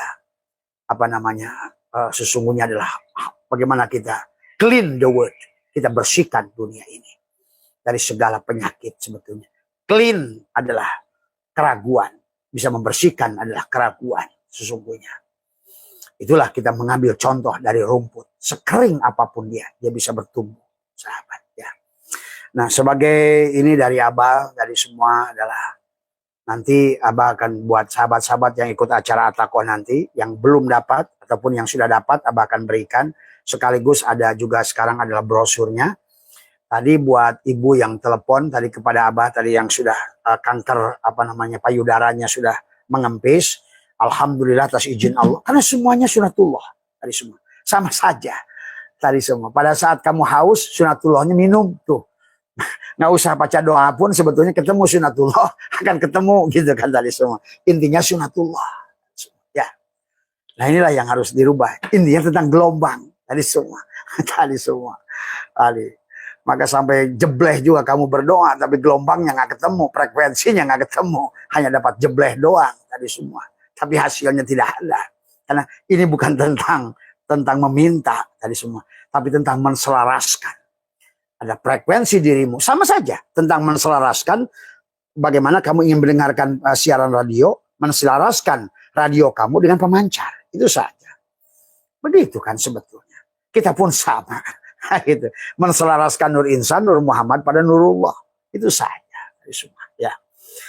sesungguhnya adalah bagaimana kita clean the world, kita bersihkan dunia ini dari segala penyakit sebetulnya. Clean adalah keraguan, bisa membersihkan adalah keraguan sesungguhnya. Itulah kita mengambil contoh dari rumput. Sekering apapun dia bisa bertumbuh, sahabat. Ya. Nah, sebagai ini dari Abah, dari semua adalah nanti Abah akan buat sahabat-sahabat yang ikut acara Atakoh nanti, yang belum dapat ataupun yang sudah dapat, Abah akan berikan. Sekaligus ada juga sekarang adalah brosurnya. Tadi buat ibu yang telepon tadi kepada Abah, tadi yang sudah kanker payudaranya sudah mengempis. Alhamdulillah atas izin Allah. Karena semuanya sunatullah. Tadi semua. Sama saja. Tadi semua. Pada saat kamu haus, sunatullahnya minum. Tuh. Nggak usah baca doa pun sebetulnya ketemu sunatullah. Akan ketemu gitu kan tadi semua. Intinya sunatullah. Ya. Nah inilah yang harus dirubah. Intinya tentang gelombang. Tadi semua. Tadi semua. Tadi. Maka sampai jebleh juga kamu berdoa. Tapi gelombangnya nggak ketemu. Frekuensinya nggak ketemu. Hanya dapat jebleh doang. Tadi semua. Tapi hasilnya tidak ada. Karena ini bukan tentang meminta tadi semua. Tapi tentang menselaraskan. Ada frekuensi dirimu. Sama saja. Tentang menselaraskan. Bagaimana kamu ingin mendengarkan siaran radio. Menselaraskan radio kamu dengan pemancar. Itu saja. Begitu kan sebetulnya. Kita pun sama. Gitu. Menselaraskan Nur Insan, Nur Muhammad pada Nurullah. Itu saja. Tadi semua. Ya.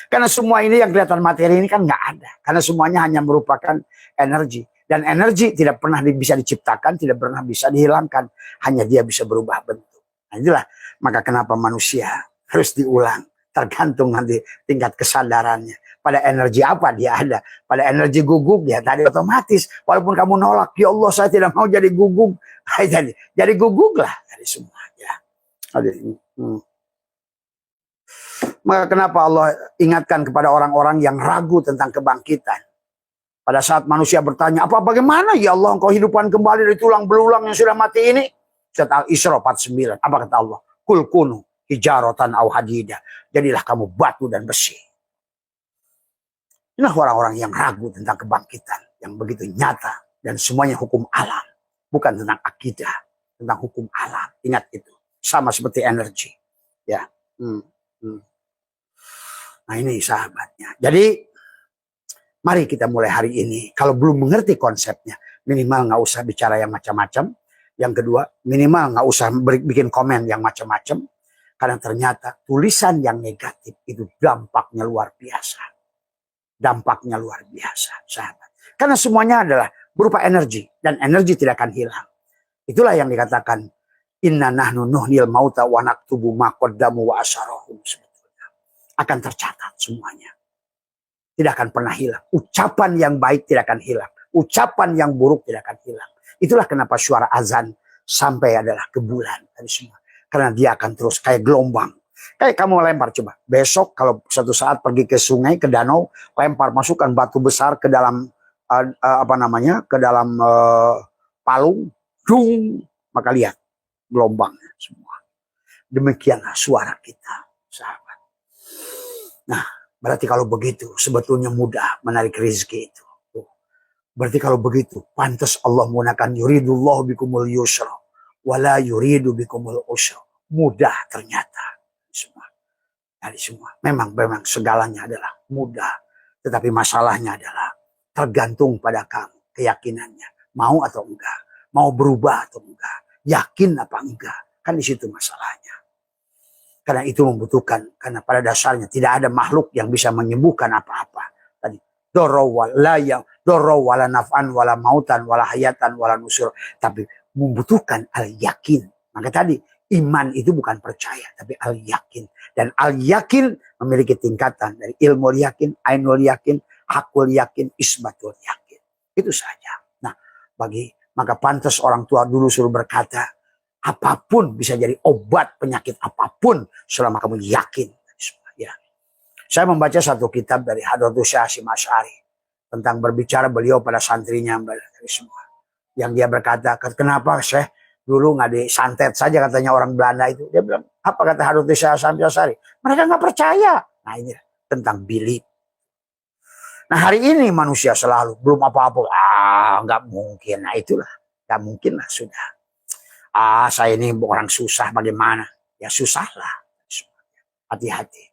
Karena semua ini yang kelihatan materi ini kan nggak ada. Karena semuanya hanya merupakan energi. Dan energi tidak pernah bisa diciptakan, tidak pernah bisa dihilangkan. Hanya dia bisa berubah bentuk. Nah inilah, maka kenapa manusia harus diulang. Tergantung nanti tingkat kesadarannya. Pada energi apa dia ada. Pada energi gugup dia tadi otomatis. Walaupun kamu nolak, ya Allah saya tidak mau jadi guguk. Jadi guguk lah dari semua. Ya. Maka kenapa Allah ingatkan kepada orang-orang yang ragu tentang kebangkitan. Pada saat manusia bertanya, bagaimana ya Allah engkau hidupkan kembali dari tulang belulang yang sudah mati ini? Surat Al-Isra 49. Apa kata Allah? Kul kunu hijaratan au hadida. Jadilah kamu batu dan besi. Inilah orang-orang yang ragu tentang kebangkitan. Yang begitu nyata. Dan semuanya hukum alam. Bukan tentang akidah. Tentang hukum alam. Ingat itu. Sama seperti energi. Ya. Nah ini sahabatnya. Jadi mari kita mulai hari ini. Kalau belum mengerti konsepnya, minimal nggak usah bicara yang macam-macam. Yang kedua, minimal nggak usah bikin komen yang macam-macam. Karena ternyata tulisan yang negatif itu dampaknya luar biasa. Dampaknya luar biasa, sahabat. Karena semuanya adalah berupa energi. Dan energi tidak akan hilang. Itulah yang dikatakan, inna nahnu nuhnil mauta wa naktubu ma qaddamu wa asharahum. Akan tercatat semuanya. Tidak akan pernah hilang. Ucapan yang baik tidak akan hilang. Ucapan yang buruk tidak akan hilang. Itulah kenapa suara azan sampai adalah ke bulan. Karena dia akan terus kayak gelombang. Kayak kamu lempar coba. Besok kalau suatu saat pergi ke sungai, ke danau, lempar, masukkan batu besar ke dalam ke dalam palung, dung, maka lihat gelombangnya semua. Demikianlah suara kita, sahabat. Nah, berarti kalau begitu sebetulnya mudah menarik rezeki itu. Berarti kalau begitu pantas Allah menggunakan yuridullahu bikumul yusra wala yuridu bikumul usra. Mudah ternyata semua. Dari semua. Memang segalanya adalah mudah. Tetapi masalahnya adalah tergantung pada kamu keyakinannya. Mau atau enggak. Mau berubah atau enggak. Yakin apa enggak. Kan di situ masalahnya. Karena itu membutuhkan, karena pada dasarnya tidak ada makhluk yang bisa menyembuhkan apa-apa. Tadi, doro wala naf'an wala mautan wala hayatan wala nusur. Tapi membutuhkan al-yakin. Maka tadi, iman itu bukan percaya, tapi al-yakin. Dan al-yakin memiliki tingkatan dari ilmu yakin, ainul yakin, hakul yakin, isbatul yakin. Itu saja. Nah, maka pantas orang tua dulu suruh berkata, apapun bisa jadi obat penyakit apapun selama kamu yakin. Ya. Saya membaca satu kitab dari Hadratus Syekh Hasyim Asy'ari tentang berbicara beliau pada santrinya dari semua. Yang dia berkata, kenapa Syekh dulu nggak disantet saja katanya orang Belanda itu. Dia bilang, apa kata Hadratus Syekh Hasyim Asy'ari? Mereka nggak percaya. Nah ini tentang belief. Nah hari ini manusia selalu belum apa-apa. Nggak mungkin. Nah itulah, nggak mungkin lah sudah. Saya ini orang susah bagaimana? Ya susahlah. Hati-hati.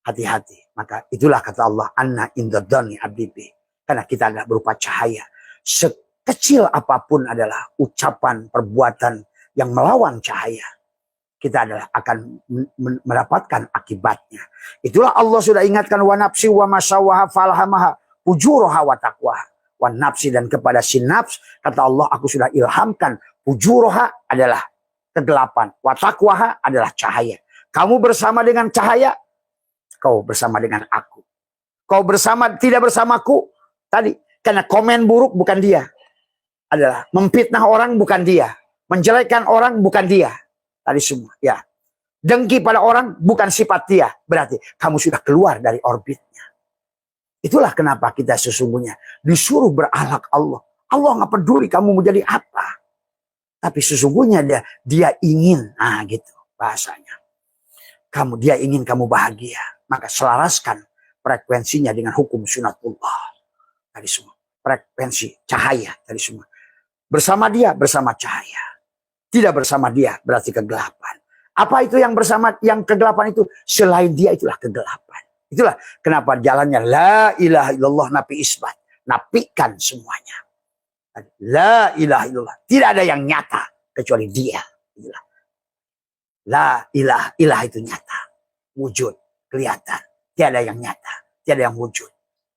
Hati-hati. Maka itulah kata Allah. Anna inda dhani abdi bi. Karena kita adalah berupa cahaya. Sekecil apapun adalah ucapan, perbuatan yang melawan cahaya. Kita adalah akan mendapatkan akibatnya. Itulah Allah sudah ingatkan. Wa nafsi wa masawaha falhamaha fujuroha wa taqwaha. Wa nafsi dan kepada si nafs. Kata Allah aku sudah ilhamkan. Fujuroha adalah kegelapan. Watakwaha adalah cahaya. Kamu bersama dengan cahaya. Kau bersama dengan aku. Kau tidak bersamaku. Tadi. Karena komen buruk bukan dia. Adalah memfitnah orang bukan dia. Menjelekkan orang bukan dia. Tadi semua. Ya. Dengki pada orang bukan sifat dia. Berarti kamu sudah keluar dari orbitnya. Itulah kenapa kita sesungguhnya disuruh berakhlak Allah. Allah gak peduli kamu mau jadi apa. Tapi sesungguhnya dia ingin, gitu bahasanya. Dia ingin kamu bahagia. Maka selaraskan frekuensinya dengan hukum sunatullah. Tadi semua. Frekuensi cahaya tadi semua. Bersama dia, bersama cahaya. Tidak bersama dia berarti kegelapan. Apa itu yang bersama, yang kegelapan itu? Selain dia itulah kegelapan. Itulah kenapa jalannya la ilaha illallah nafi isbat. Nafikan semuanya. La ilaha illallah. Tidak ada yang nyata kecuali dia. La ilaha, ilah itu nyata. Wujud, kelihatan. Tiada yang nyata. Tiada yang wujud.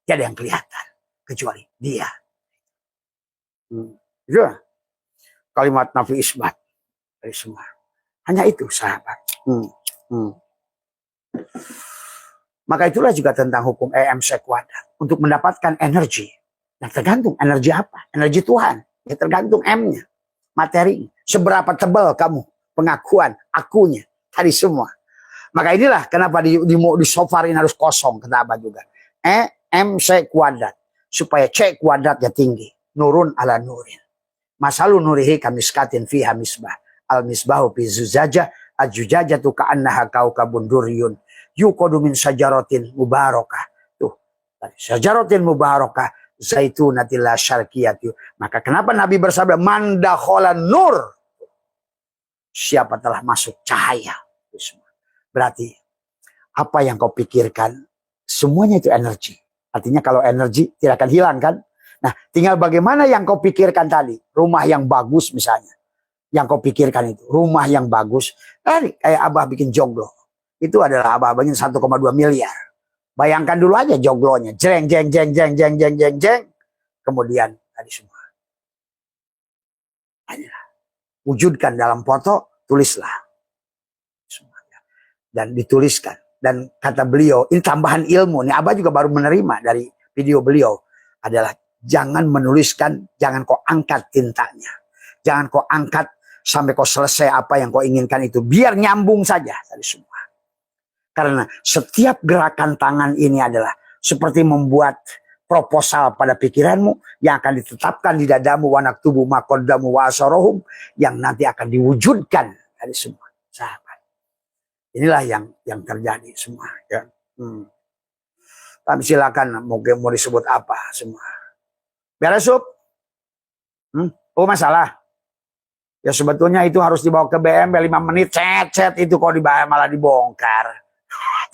Tiada yang kelihatan. Kecuali dia. Ya. Kalimat nafi isbat. Dari semua. Hanya itu sahabat. Maka itulah juga tentang hukum EMC kuadrat. Untuk mendapatkan energi. Nah tergantung energi apa? Energi Tuhan. Ya tergantung M-nya. Materi. Seberapa tebal kamu pengakuan akunya. Tadi semua. Maka inilah kenapa di sofarin harus kosong. Kata Abah juga. EMC kuadrat. Supaya C kuadratnya tinggi. Nurun ala nurin. Masalu nurihi kamiskatin fiha misbah. Al misbahu fi zujajah. Al-jujajatu ka'annaha kaukabun duryun. Yukodu min sajaratin mubarakah. Tuh. Sajaratin mubarakah. Zaitunatilla syarkiyati. Maka kenapa Nabi bersabda mandakholan nur. Siapa telah masuk cahaya. Berarti apa yang kau pikirkan. Semuanya itu energi. Artinya kalau energi tidak akan hilang kan. Nah tinggal bagaimana yang kau pikirkan tadi. Rumah yang bagus misalnya. Yang kau pikirkan itu. Rumah yang bagus. Kayak Abah bikin joglo. Itu adalah Abah bikin 1,2 miliar. Bayangkan dulu aja joglonya. Jeng, jeng, jeng, jeng, jeng, jeng, jeng, jeng. Kemudian tadi semua. Inilah. Wujudkan dalam foto, tulislah. Semuanya. Dan dituliskan. Dan kata beliau, ini tambahan ilmu. Nih Abah juga baru menerima dari video beliau. Adalah jangan menuliskan, jangan kau angkat tintanya. Jangan kau angkat sampai kau selesai apa yang kau inginkan itu. Biar nyambung saja tadi semua. Karena setiap gerakan tangan ini adalah seperti membuat proposal pada pikiranmu yang akan ditetapkan di dadamu wanak tubuh makodamu wa asarohum yang nanti akan diwujudkan dari semua sahabat. Inilah yang terjadi semua. Ya. Tapi silakan mau disebut apa semua. Beres Sub? Oh masalah. Ya sebetulnya itu harus dibawa ke BMW 5 menit. Cet itu kok malah dibongkar.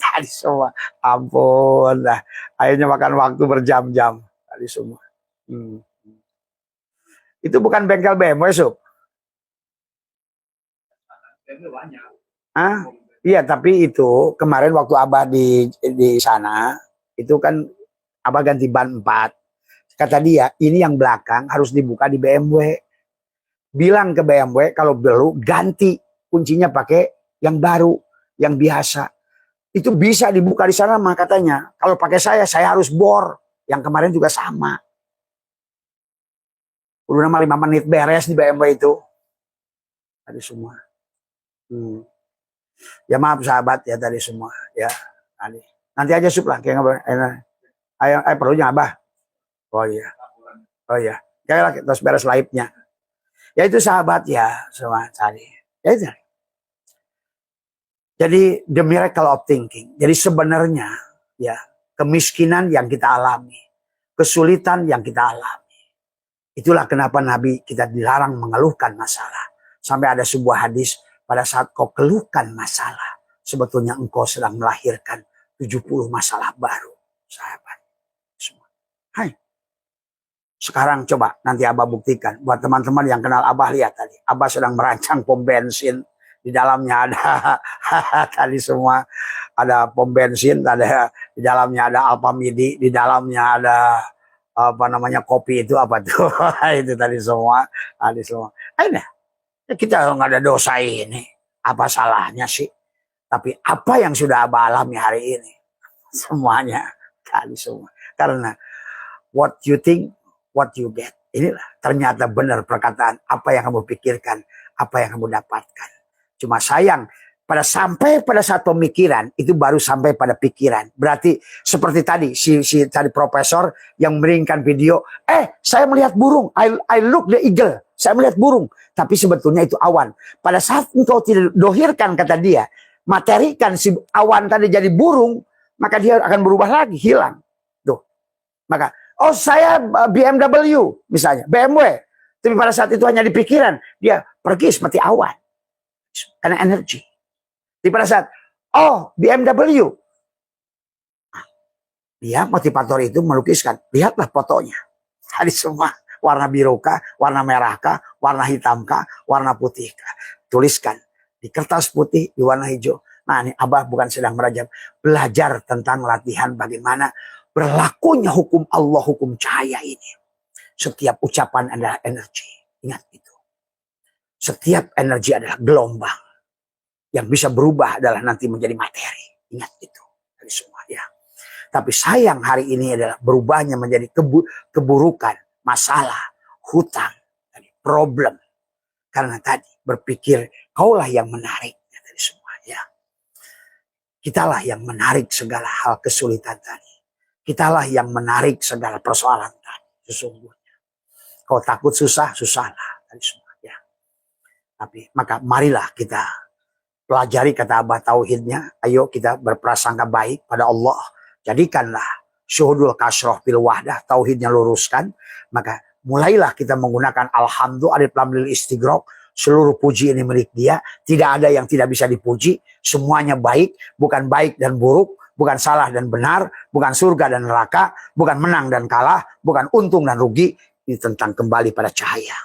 Tadi semua. Ampun lah. Akhirnya makan waktu berjam-jam. Tadi semua. Itu bukan bengkel BMW Sub? Banyak. Iya tapi itu kemarin waktu Abah di sana. Itu kan Abah ganti ban 4. Kata dia ini yang belakang harus dibuka di BMW. Bilang ke BMW kalau perlu ganti kuncinya pakai yang baru, yang biasa. Itu bisa dibuka di sana mah katanya. Kalau pakai saya harus bor. Yang kemarin juga sama. Udah 5 menit beres di BMW itu. Tadi semua. Ya maaf sahabat ya tadi semua. Ya tadi. Nanti aja Sub lah. Ayo perlunya Abah. Oh iya. Kayaknya terus beres live-nya. Ya itu sahabat ya semua tadi. Ya itu. Jadi the miracle of thinking. Jadi sebenarnya ya kemiskinan yang kita alami, kesulitan yang kita alami. Itulah kenapa Nabi kita dilarang mengeluhkan masalah. Sampai ada sebuah hadis pada saat kau keluhkan masalah, sebetulnya engkau sedang melahirkan 70 masalah baru, sahabat. Semua. Hai. Sekarang coba nanti Abah buktikan. Buat teman-teman yang kenal Abah lihat tadi. Abah sedang merancang pom bensin. Di dalamnya ada tadi semua. Ada pom bensin. Di dalamnya ada Alpamidi. Di dalamnya ada apa namanya kopi itu apa tuh. Itu tadi semua. Tadi semua. Akhirnya kita nggak ada dosa ini. Apa salahnya sih? Tapi apa yang sudah Abah alami hari ini. Semuanya. Tadi semua. Karena what you think. What you get. Inilah ternyata benar perkataan apa yang kamu pikirkan, apa yang kamu dapatkan. Cuma sayang sampai pada saat pemikiran itu baru sampai pada pikiran. Berarti seperti tadi si tadi profesor yang meringkan video, saya melihat burung, I look the eagle. Saya melihat burung, tapi sebetulnya itu awan. Pada saat engkau tidak dohirkan kata dia, materikan si awan tadi jadi burung, maka dia akan berubah lagi, hilang. Tuh. Maka oh saya BMW misalnya, BMW. Tapi pada saat itu hanya di pikiran. Dia pergi seperti awan. Karena energi. Tapi pada saat, oh BMW. Dia motivator itu melukiskan. Lihatlah fotonya. Tadi semua. Warna biru kah, warna merah kah, warna hitam kah, warna putih kah. Tuliskan. Di kertas putih, di warna hijau. Nah ini Abah bukan sedang belajar tentang latihan bagaimana berlakunya hukum Allah, hukum cahaya ini. Setiap ucapan adalah energi. Ingat itu. Setiap energi adalah gelombang. Yang bisa berubah adalah nanti menjadi materi. Ingat itu dari semua ya. Tapi sayang hari ini adalah berubahnya menjadi keburukan, masalah, hutang, problem. Karena tadi berpikir kaulah yang menarik dari semua ya. Kitalah yang menarik segala hal kesulitan tadi. Kitalah yang menarik segala persoalan tadi. Sesungguhnya. Kau takut susah, susahlah dari semua ya. Tapi maka marilah kita pelajari kata Abah tauhidnya. Ayo kita berprasangka baik pada Allah. Jadikanlah syuhudul kasroh fil wahdah, tauhidnya luruskan. Maka mulailah kita menggunakan alhamdulillah, alif lam lil istighraq. Seluruh puji ini milik dia. Tidak ada yang tidak bisa dipuji. Semuanya baik, bukan baik dan buruk, bukan salah dan benar, bukan surga dan neraka, bukan menang dan kalah, bukan untung dan rugi. Ini tentang kembali pada cahaya.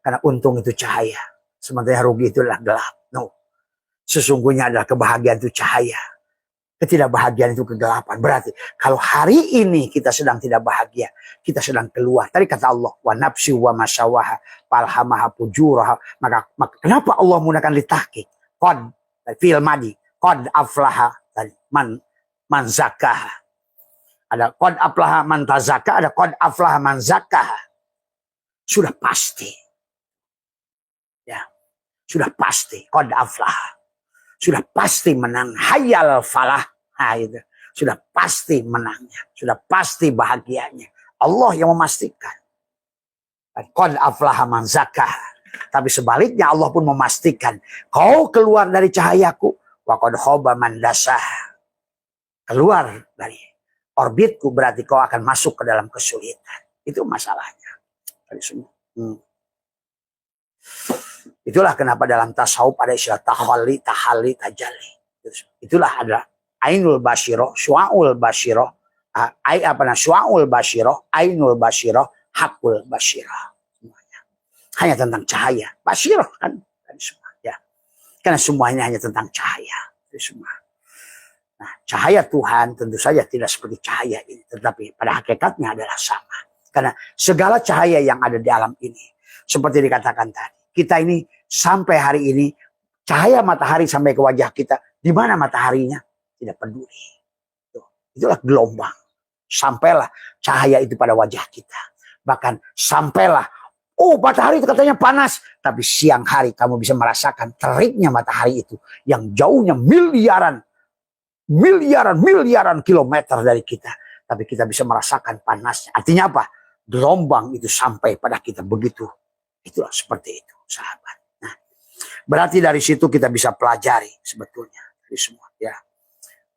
Karena untung itu cahaya, sementara rugi itu adalah gelap. No. Sesungguhnya adalah kebahagiaan itu cahaya. Ketidakbahagiaan itu kegelapan. Berarti kalau hari ini kita sedang tidak bahagia, kita sedang keluar. Tadi kata Allah, wa nafsi wa masyawaha falhamaha fujuraha. Maka kenapa Allah menggunakan litahqiq? Qad fil madi, qad aflaha tadi man zakaha. Ada qad aflaha man tazakka, ada qad aflaha man zakaha. Sudah pasti. Ya. Sudah pasti qad aflaha. Sudah pasti menang. Hayyal falah. Nah, itu. Sudah pasti menangnya. Sudah pasti bahagianya. Allah yang memastikan. Qad aflaha man zakaha. Tapi sebaliknya Allah pun memastikan. Kau keluar dari cahayaku. Wa qad khaba man dasaha. Keluar dari orbitku berarti kau akan masuk ke dalam kesulitan. Itu masalahnya. Itulah kenapa dalam tasawuf ada istilah tahalli, tajalli. Itulah ada ainul basyirah, syu'aul basyirah, syu'aul basyirah, ainul basyirah, hakul basyirah. Semuanya. Hanya tentang cahaya. Basyirah kan semua ya. Karena semuanya hanya tentang cahaya. Semua. Nah, cahaya Tuhan tentu saja tidak seperti cahaya ini, tetapi pada hakikatnya adalah sama. Karena segala cahaya yang ada di alam ini, seperti dikatakan tadi, kita ini sampai hari ini cahaya matahari sampai ke wajah kita, di mana mataharinya? Tidak peduli. Itulah gelombang. Sampailah cahaya itu pada wajah kita. Bahkan sampailah, oh matahari itu katanya panas. Tapi siang hari kamu bisa merasakan teriknya matahari itu. Yang jauhnya miliaran kilometer dari kita. Tapi kita bisa merasakan panasnya. Artinya apa? Gelombang itu sampai pada kita begitu. Itulah seperti itu, sahabat. Nah, berarti dari situ kita bisa pelajari sebetulnya. Dari semua ya.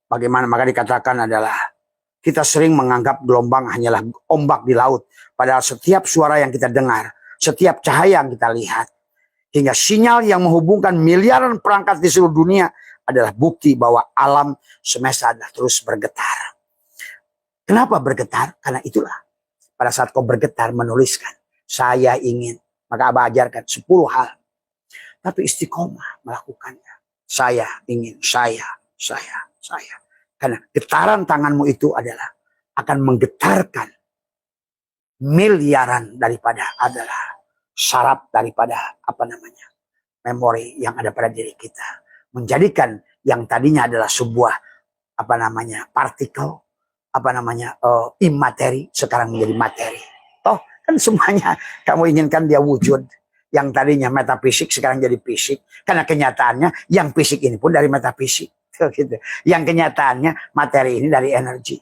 Bagaimana maka dikatakan adalah kita sering menganggap gelombang hanyalah ombak di laut. Padahal setiap suara yang kita dengar, setiap cahaya yang kita lihat, hingga sinyal yang menghubungkan miliaran perangkat di seluruh dunia adalah bukti bahwa alam semesta adalah terus bergetar. Kenapa bergetar? Karena itulah pada saat kau bergetar menuliskan, saya ingin, maka Abah ajarkan 10 hal. Tapi istiqomah melakukannya. Saya ingin, saya. Karena getaran tanganmu itu adalah akan menggetarkan miliaran daripada adalah saraf daripada memori yang ada pada diri kita. Menjadikan yang tadinya adalah sebuah partikel, imateri sekarang menjadi materi. Toh kan semuanya kamu inginkan dia wujud. Yang tadinya metafisik sekarang jadi fisik. Karena kenyataannya yang fisik ini pun dari metafisik. Gitu. Yang kenyataannya materi ini dari energi.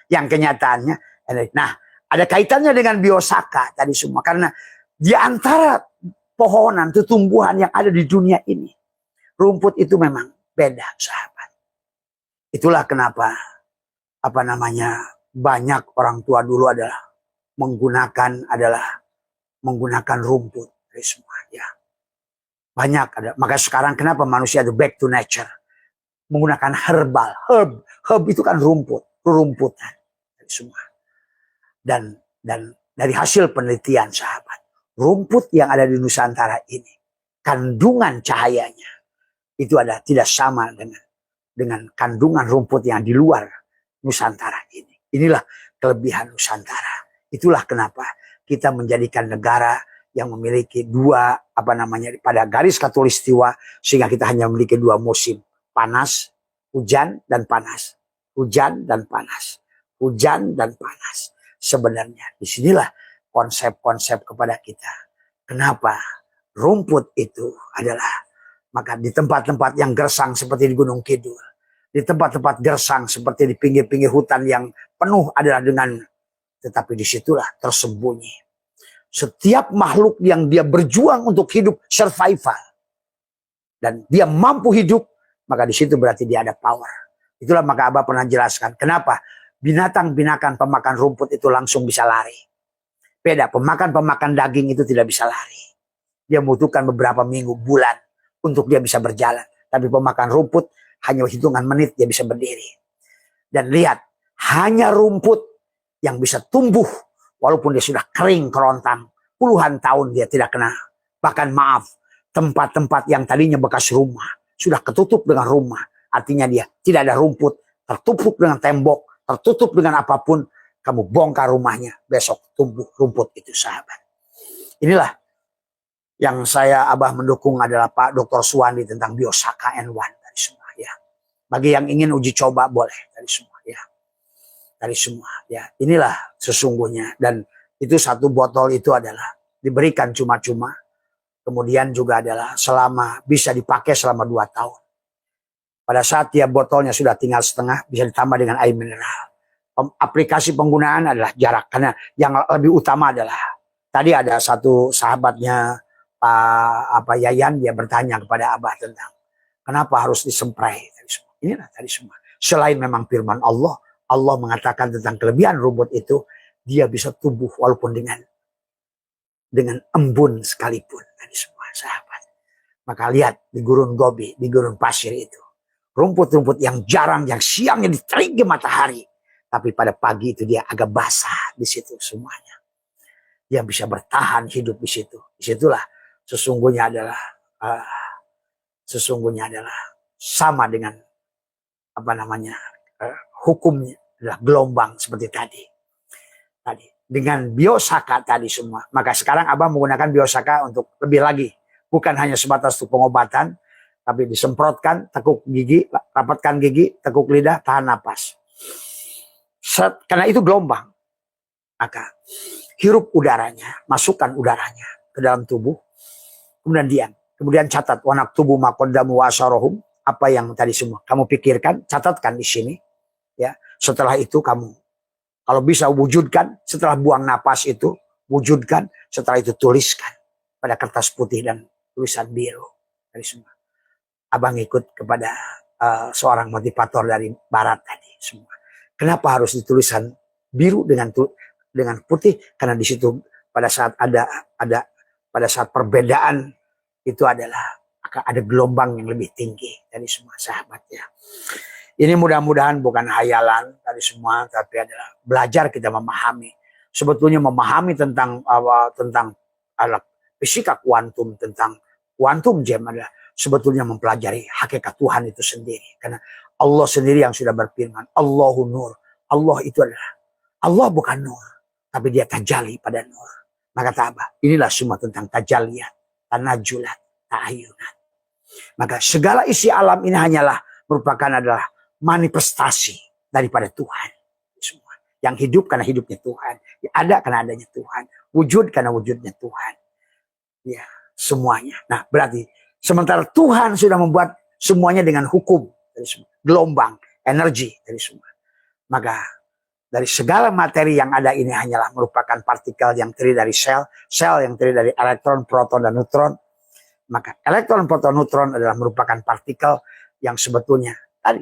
Yang kenyataannya energi. Nah, ada kaitannya dengan biosaka tadi semua. Karena di antara pohonan, tumbuhan yang ada di dunia ini, rumput itu memang beda, sahabat. Itulah kenapa banyak orang tua dulu adalah menggunakan rumput dari semua ya. Banyak ada. Maka sekarang kenapa manusia itu back to nature? Menggunakan herb itu kan rumputan dari semua. Dan dari hasil penelitian sahabat, rumput yang ada di Nusantara ini, kandungan cahayanya itu tidak sama dengan kandungan rumput yang di luar Nusantara ini. Inilah kelebihan Nusantara. Itulah kenapa kita menjadikan negara yang memiliki pada garis khatulistiwa, sehingga kita hanya memiliki 2 musim, panas Hujan dan panas. Hujan dan panas. Hujan dan panas. Sebenarnya disinilah konsep-konsep kepada kita. Kenapa rumput itu adalah, maka di tempat-tempat yang gersang seperti di Gunung Kidul, di tempat-tempat gersang seperti di pinggir-pinggir hutan yang penuh adalah dengan, tetapi disitulah tersembunyi setiap makhluk yang dia berjuang untuk hidup survival dan dia mampu hidup, maka di situ berarti dia ada power. Itulah maka Abah pernah jelaskan kenapa binatang-binatang pemakan rumput itu langsung bisa lari. Beda, pemakan daging itu tidak bisa lari. Dia membutuhkan beberapa minggu, bulan untuk dia bisa berjalan. Tapi pemakan rumput hanya hitungan menit dia bisa berdiri. Dan lihat, hanya rumput yang bisa tumbuh walaupun dia sudah kering kerontang. Puluhan tahun dia tidak kena. Bahkan maaf, tempat-tempat yang tadinya bekas rumah sudah ketutup dengan rumah. Artinya dia tidak ada rumput, tertutup dengan tembok, tertutup dengan apapun. Kamu bongkar rumahnya, besok tumbuh rumput itu, sahabat. Inilah yang saya Abah mendukung adalah Pak Dr. Suwandi tentang Biosaka N1 dari semua ya. Bagi yang ingin uji coba boleh dari semua ya. Dari semua ya. Inilah sesungguhnya, dan itu satu botol itu adalah diberikan cuma-cuma. Kemudian juga adalah bisa dipakai selama 2 tahun. Pada saat tiap botolnya sudah tinggal setengah, bisa ditambah dengan air mineral. Aplikasi penggunaan adalah jarak, karena yang lebih utama adalah tadi ada satu sahabatnya Pak Yayan, dia bertanya kepada Abah tentang kenapa harus disemprai. Inilah tadi semua. Selain memang firman Allah, Allah mengatakan tentang kelebihan rumput itu, dia bisa tumbuh walaupun dengan embun sekalipun. Tadi semua, sahabat. Maka lihat di gurun Gobi, di gurun pasir itu, rumput-rumput yang jarang, yang siangnya diterigi matahari, tapi pada pagi itu dia agak basah di situ semuanya. Dia bisa bertahan hidup di situ. Disitulah sesungguhnya adalah sama dengan hukumnya adalah gelombang seperti tadi. Dengan Biosaka tadi semua. Maka sekarang Abah menggunakan Biosaka untuk lebih lagi. Bukan hanya sebatas untuk pengobatan, tapi disemprotkan, tekuk gigi, rapatkan gigi, tekuk lidah, tahan napas. Karena itu gelombang. Maka hirup udaranya, masukkan udaranya ke dalam tubuh, kemudian diam. Kemudian catat wanak tubuh makodamu wasarohum, apa yang tadi semua kamu pikirkan, catatkan di sini. Ya, setelah itu kamu kalau bisa wujudkan, setelah buang napas itu wujudkan, setelah itu tuliskan pada kertas putih dan tulisan biru dari semua. Abang ikut kepada seorang motivator dari barat tadi semua. Kenapa harus ditulisan biru dengan putih? Karena di situ pada saat pada saat perbedaan itu adalah akan ada gelombang yang lebih tinggi dari semua, sahabatnya. Ini mudah-mudahan bukan hayalan dari semua, tapi adalah belajar kita memahami. Sebetulnya memahami tentang fisika kuantum, tentang kuantum gem adalah sebetulnya mempelajari hakikat Tuhan itu sendiri. Karena Allah sendiri yang sudah berfirman, Allahu Nur. Allah itu adalah, Allah bukan nur, tapi dia tajalli pada nur. Maka apa? Inilah semua tentang tajalliat, tanajulat, ta'ayunat. Maka segala isi alam ini hanyalah merupakan adalah manifestasi daripada Tuhan. Semua. Yang hidup karena hidupnya Tuhan. Yang ada karena adanya Tuhan. Wujud karena wujudnya Tuhan. Ya, semuanya. Nah, berarti sementara Tuhan sudah membuat semuanya dengan hukum. Dari semua. Gelombang, energi dari semua. Maka dari segala materi yang ada ini hanyalah merupakan partikel yang terdiri dari sel yang terdiri dari elektron, proton, dan neutron. Maka elektron, proton, neutron adalah merupakan partikel yang sebetulnya tadi.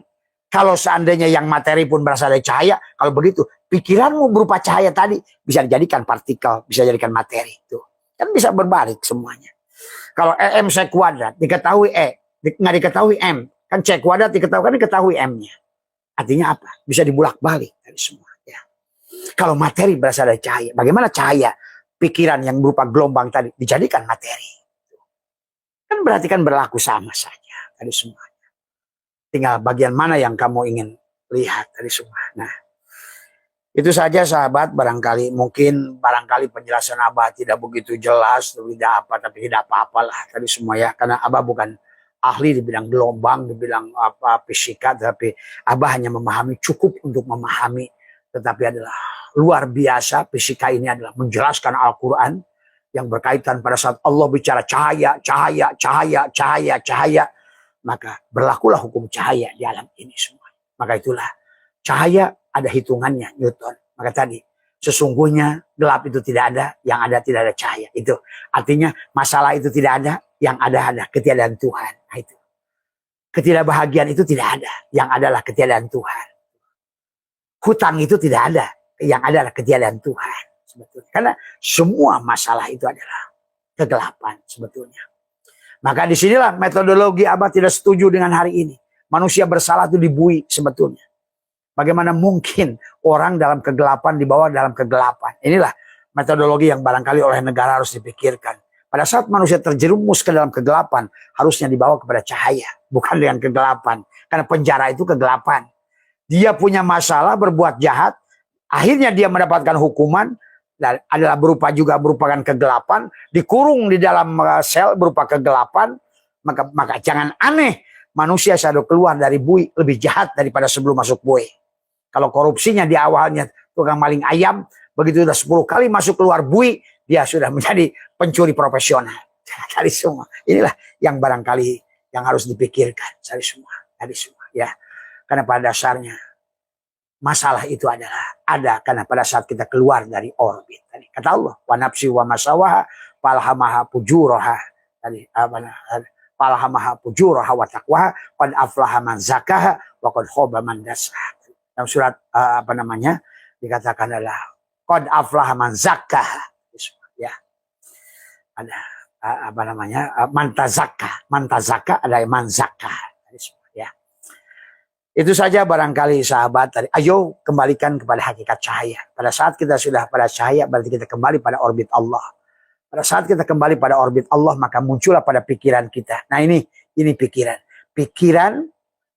Kalau seandainya yang materi pun berasal dari cahaya, kalau begitu pikiranmu berupa cahaya tadi bisa dijadikan partikel, bisa dijadikan materi. Tuh. Kan bisa berbalik semuanya. Kalau M C kuadrat diketahui nggak diketahui M. Kan C kuadrat diketahui M-nya. Artinya apa? Bisa dibulak-balik dari semua. Ya. Kalau materi berasal dari cahaya, bagaimana cahaya pikiran yang berupa gelombang tadi dijadikan materi? Kan berarti kan berlaku sama saja dari semuanya. Tinggal bagian mana yang kamu ingin lihat dari semua. Nah, itu saja sahabat. Barangkali penjelasan Abah tidak begitu jelas, tidak apa, tapi tidak apa-apalah tadi semua ya. Karena Abah bukan ahli di bidang gelombang, di bidang apa fisika, tapi Abah hanya memahami, cukup untuk memahami, tetapi adalah luar biasa. Fisika ini adalah menjelaskan Al-Quran yang berkaitan pada saat Allah bicara cahaya, cahaya, cahaya, cahaya, cahaya, maka berlakulah hukum cahaya di alam ini semua. Maka itulah cahaya ada hitungannya, Newton. Maka tadi sesungguhnya gelap itu tidak ada, yang ada tidak ada cahaya. Itu artinya masalah itu tidak ada, yang ada ketiadaan Tuhan. Nah, itu ketidakbahagiaan itu tidak ada, yang adalah ketiadaan Tuhan. Hutang itu tidak ada, yang adalah ketiadaan Tuhan sebetulnya. Karena semua masalah itu adalah kegelapan sebetulnya. Maka disinilah metodologi Abah tidak setuju dengan hari ini. Manusia bersalah itu dibui sebetulnya. Bagaimana mungkin orang dalam kegelapan dibawa dalam kegelapan. Inilah metodologi yang barangkali oleh negara harus dipikirkan. Pada saat manusia terjerumus ke dalam kegelapan, harusnya dibawa kepada cahaya, bukan dengan kegelapan. Karena penjara itu kegelapan. Dia punya masalah, berbuat jahat, akhirnya dia mendapatkan hukuman, dan adalah merupakan kegelapan, dikurung di dalam sel berupa kegelapan. Maka jangan aneh, manusia selalu keluar dari bui lebih jahat daripada sebelum masuk bui. Kalau korupsinya di awalnya tukang maling ayam, begitu sudah 10 kali masuk keluar bui, dia sudah menjadi pencuri profesional. Dari semua. Inilah yang barangkali yang harus dipikirkan. Dari semua ya. Karena pada dasarnya masalah itu adalah ada karena pada saat kita keluar dari orbit. Tadi kata Allah, wa nafsi wa masawaha falhamaha fujuraha. Tadi falhamaha fujuraha wa taqwaha qad aflaha man zakaha wa qad khaba man dasaha. Dalam surat dikatakan adalah qad aflaha man zakaha. Ya. Ada mantazaka ada man zakah. Ya. Itu saja barangkali sahabat tadi. Ayo kembalikan kepada hakikat cahaya. Pada saat kita sudah pada cahaya, berarti kita kembali pada orbit Allah. Pada saat kita kembali pada orbit Allah, maka muncullah pada pikiran kita. Nah ini pikiran. Pikiran,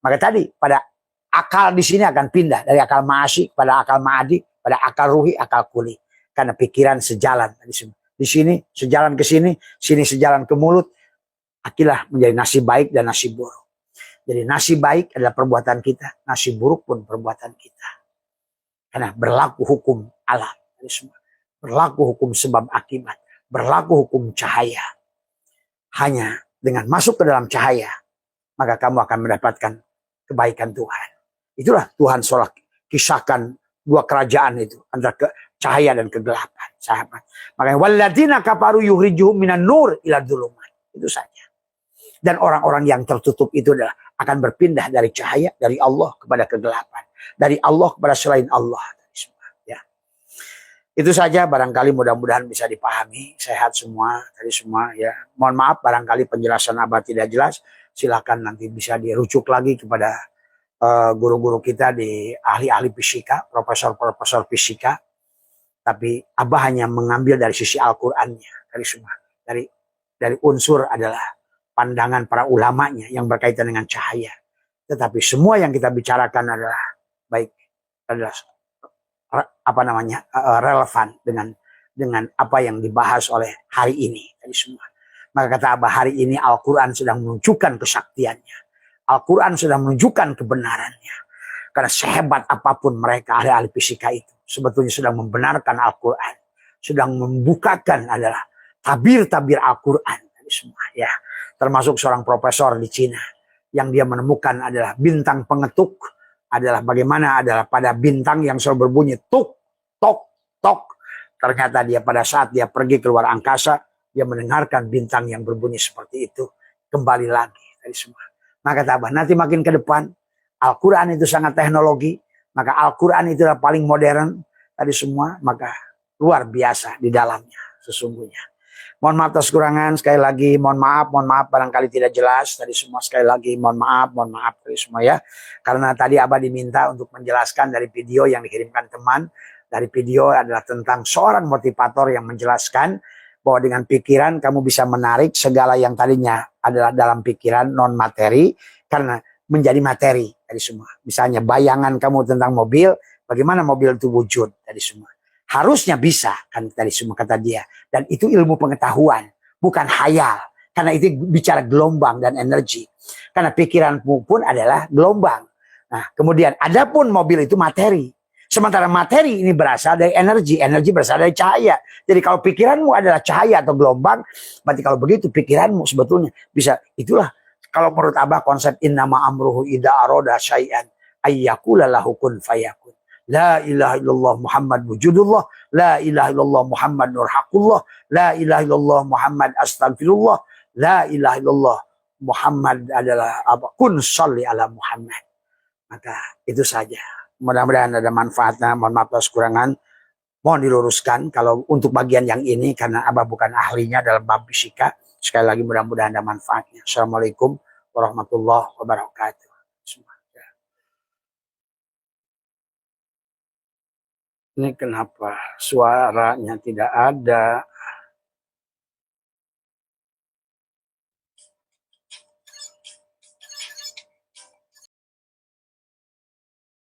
maka tadi pada akal di sini akan pindah dari akal ma'asi pada akal ma'adi, pada akal ruhi, akal kuli. Karena pikiran sejalan di sini sejalan ke sini sejalan ke mulut, akilah menjadi nasib baik dan nasib buruk. Jadi nasib baik adalah perbuatan kita, nasib buruk pun perbuatan kita. Karena berlaku hukum alam, berlaku hukum sebab akibat, berlaku hukum cahaya. Hanya dengan masuk ke dalam cahaya, maka kamu akan mendapatkan kebaikan Tuhan. Itulah Tuhan sholat kisahkan dua kerajaan itu antara cahaya dan kegelapan, sahabat. Makanya walladzina kafaru yukhrijuhum minan nur ila dzulumat. Itu saja. Dan orang-orang yang tertutup itu adalah akan berpindah dari cahaya dari Allah kepada kegelapan, dari Allah kepada selain Allah. Ya. Itu saja barangkali mudah-mudahan bisa dipahami. Sehat semua, tadi semua ya. Mohon maaf barangkali penjelasan Abah tidak jelas. Silakan nanti bisa dirujuk lagi kepada guru-guru kita di ahli-ahli fisika, profesor-profesor fisika. Tapi Abah hanya mengambil dari sisi Al-Qur'annya, dari semua. Dari unsur adalah pandangan para ulamanya yang berkaitan dengan cahaya. Tetapi semua yang kita bicarakan adalah baik adalah relevan dengan apa yang dibahas oleh hari ini tadi semua. Maka kata Abah, hari ini Al-Qur'an sedang menunjukkan kesaktiannya. Al-Qur'an sedang menunjukkan kebenarannya. Karena sehebat apapun mereka ahli-ahli fisika itu sebetulnya sedang membenarkan Al-Quran, sedang membukakan adalah tabir-tabir Al-Quran semua ya. Termasuk seorang profesor di Cina yang dia menemukan adalah bintang pengetuk adalah bagaimana adalah pada bintang yang selalu berbunyi tuk tok tok. Ternyata dia pada saat dia pergi keluar angkasa, dia mendengarkan bintang yang berbunyi seperti itu kembali lagi dari semua. Maka tabah nanti makin ke depan Al-Quran itu sangat teknologi, maka Al-Quran itu adalah paling modern tadi semua, maka luar biasa di dalamnya sesungguhnya. Mohon maaf atas kekurangan, sekali lagi mohon maaf barangkali tidak jelas tadi semua, sekali lagi mohon maaf tadi semua ya. Karena tadi Abah diminta untuk menjelaskan dari video yang dikirimkan teman, dari video adalah tentang seorang motivator yang menjelaskan bahwa dengan pikiran kamu bisa menarik segala yang tadinya adalah dalam pikiran non materi karena menjadi materi dari semua. Misalnya bayangan kamu tentang mobil, bagaimana mobil itu wujud dari semua. Harusnya bisa kan dari semua kata dia. Dan itu ilmu pengetahuan, bukan khayal. Karena itu bicara gelombang dan energi. Karena pikiranmu pun adalah gelombang. Nah, kemudian adapun mobil itu materi. Sementara materi ini berasal dari energi, energi berasal dari cahaya. Jadi kalau pikiranmu adalah cahaya atau gelombang, berarti kalau begitu pikiranmu sebetulnya bisa, itulah kalau menurut Abah konsep innama amruhu idza arada syai'an ayyakula lahu kun fayakun. La ilaha illallah Muhammad wujudullah, la ilaha illallah Muhammad nurhaqullah, la ilaha illallah Muhammad astagfirullah, la ilaha illallah Muhammad adalah apa? Kun sholli ala Muhammad. Maka itu saja. Mudah-mudahan ada manfaatnya. Mohon maaf atas kekurangan. Mohon diluruskan kalau untuk bagian yang ini karena Abah bukan ahlinya dalam bab fisika. Sekali lagi mudah-mudahan ada manfaatnya. Assalamualaikum warahmatullahi wabarakatuh. Ini kenapa suaranya tidak ada?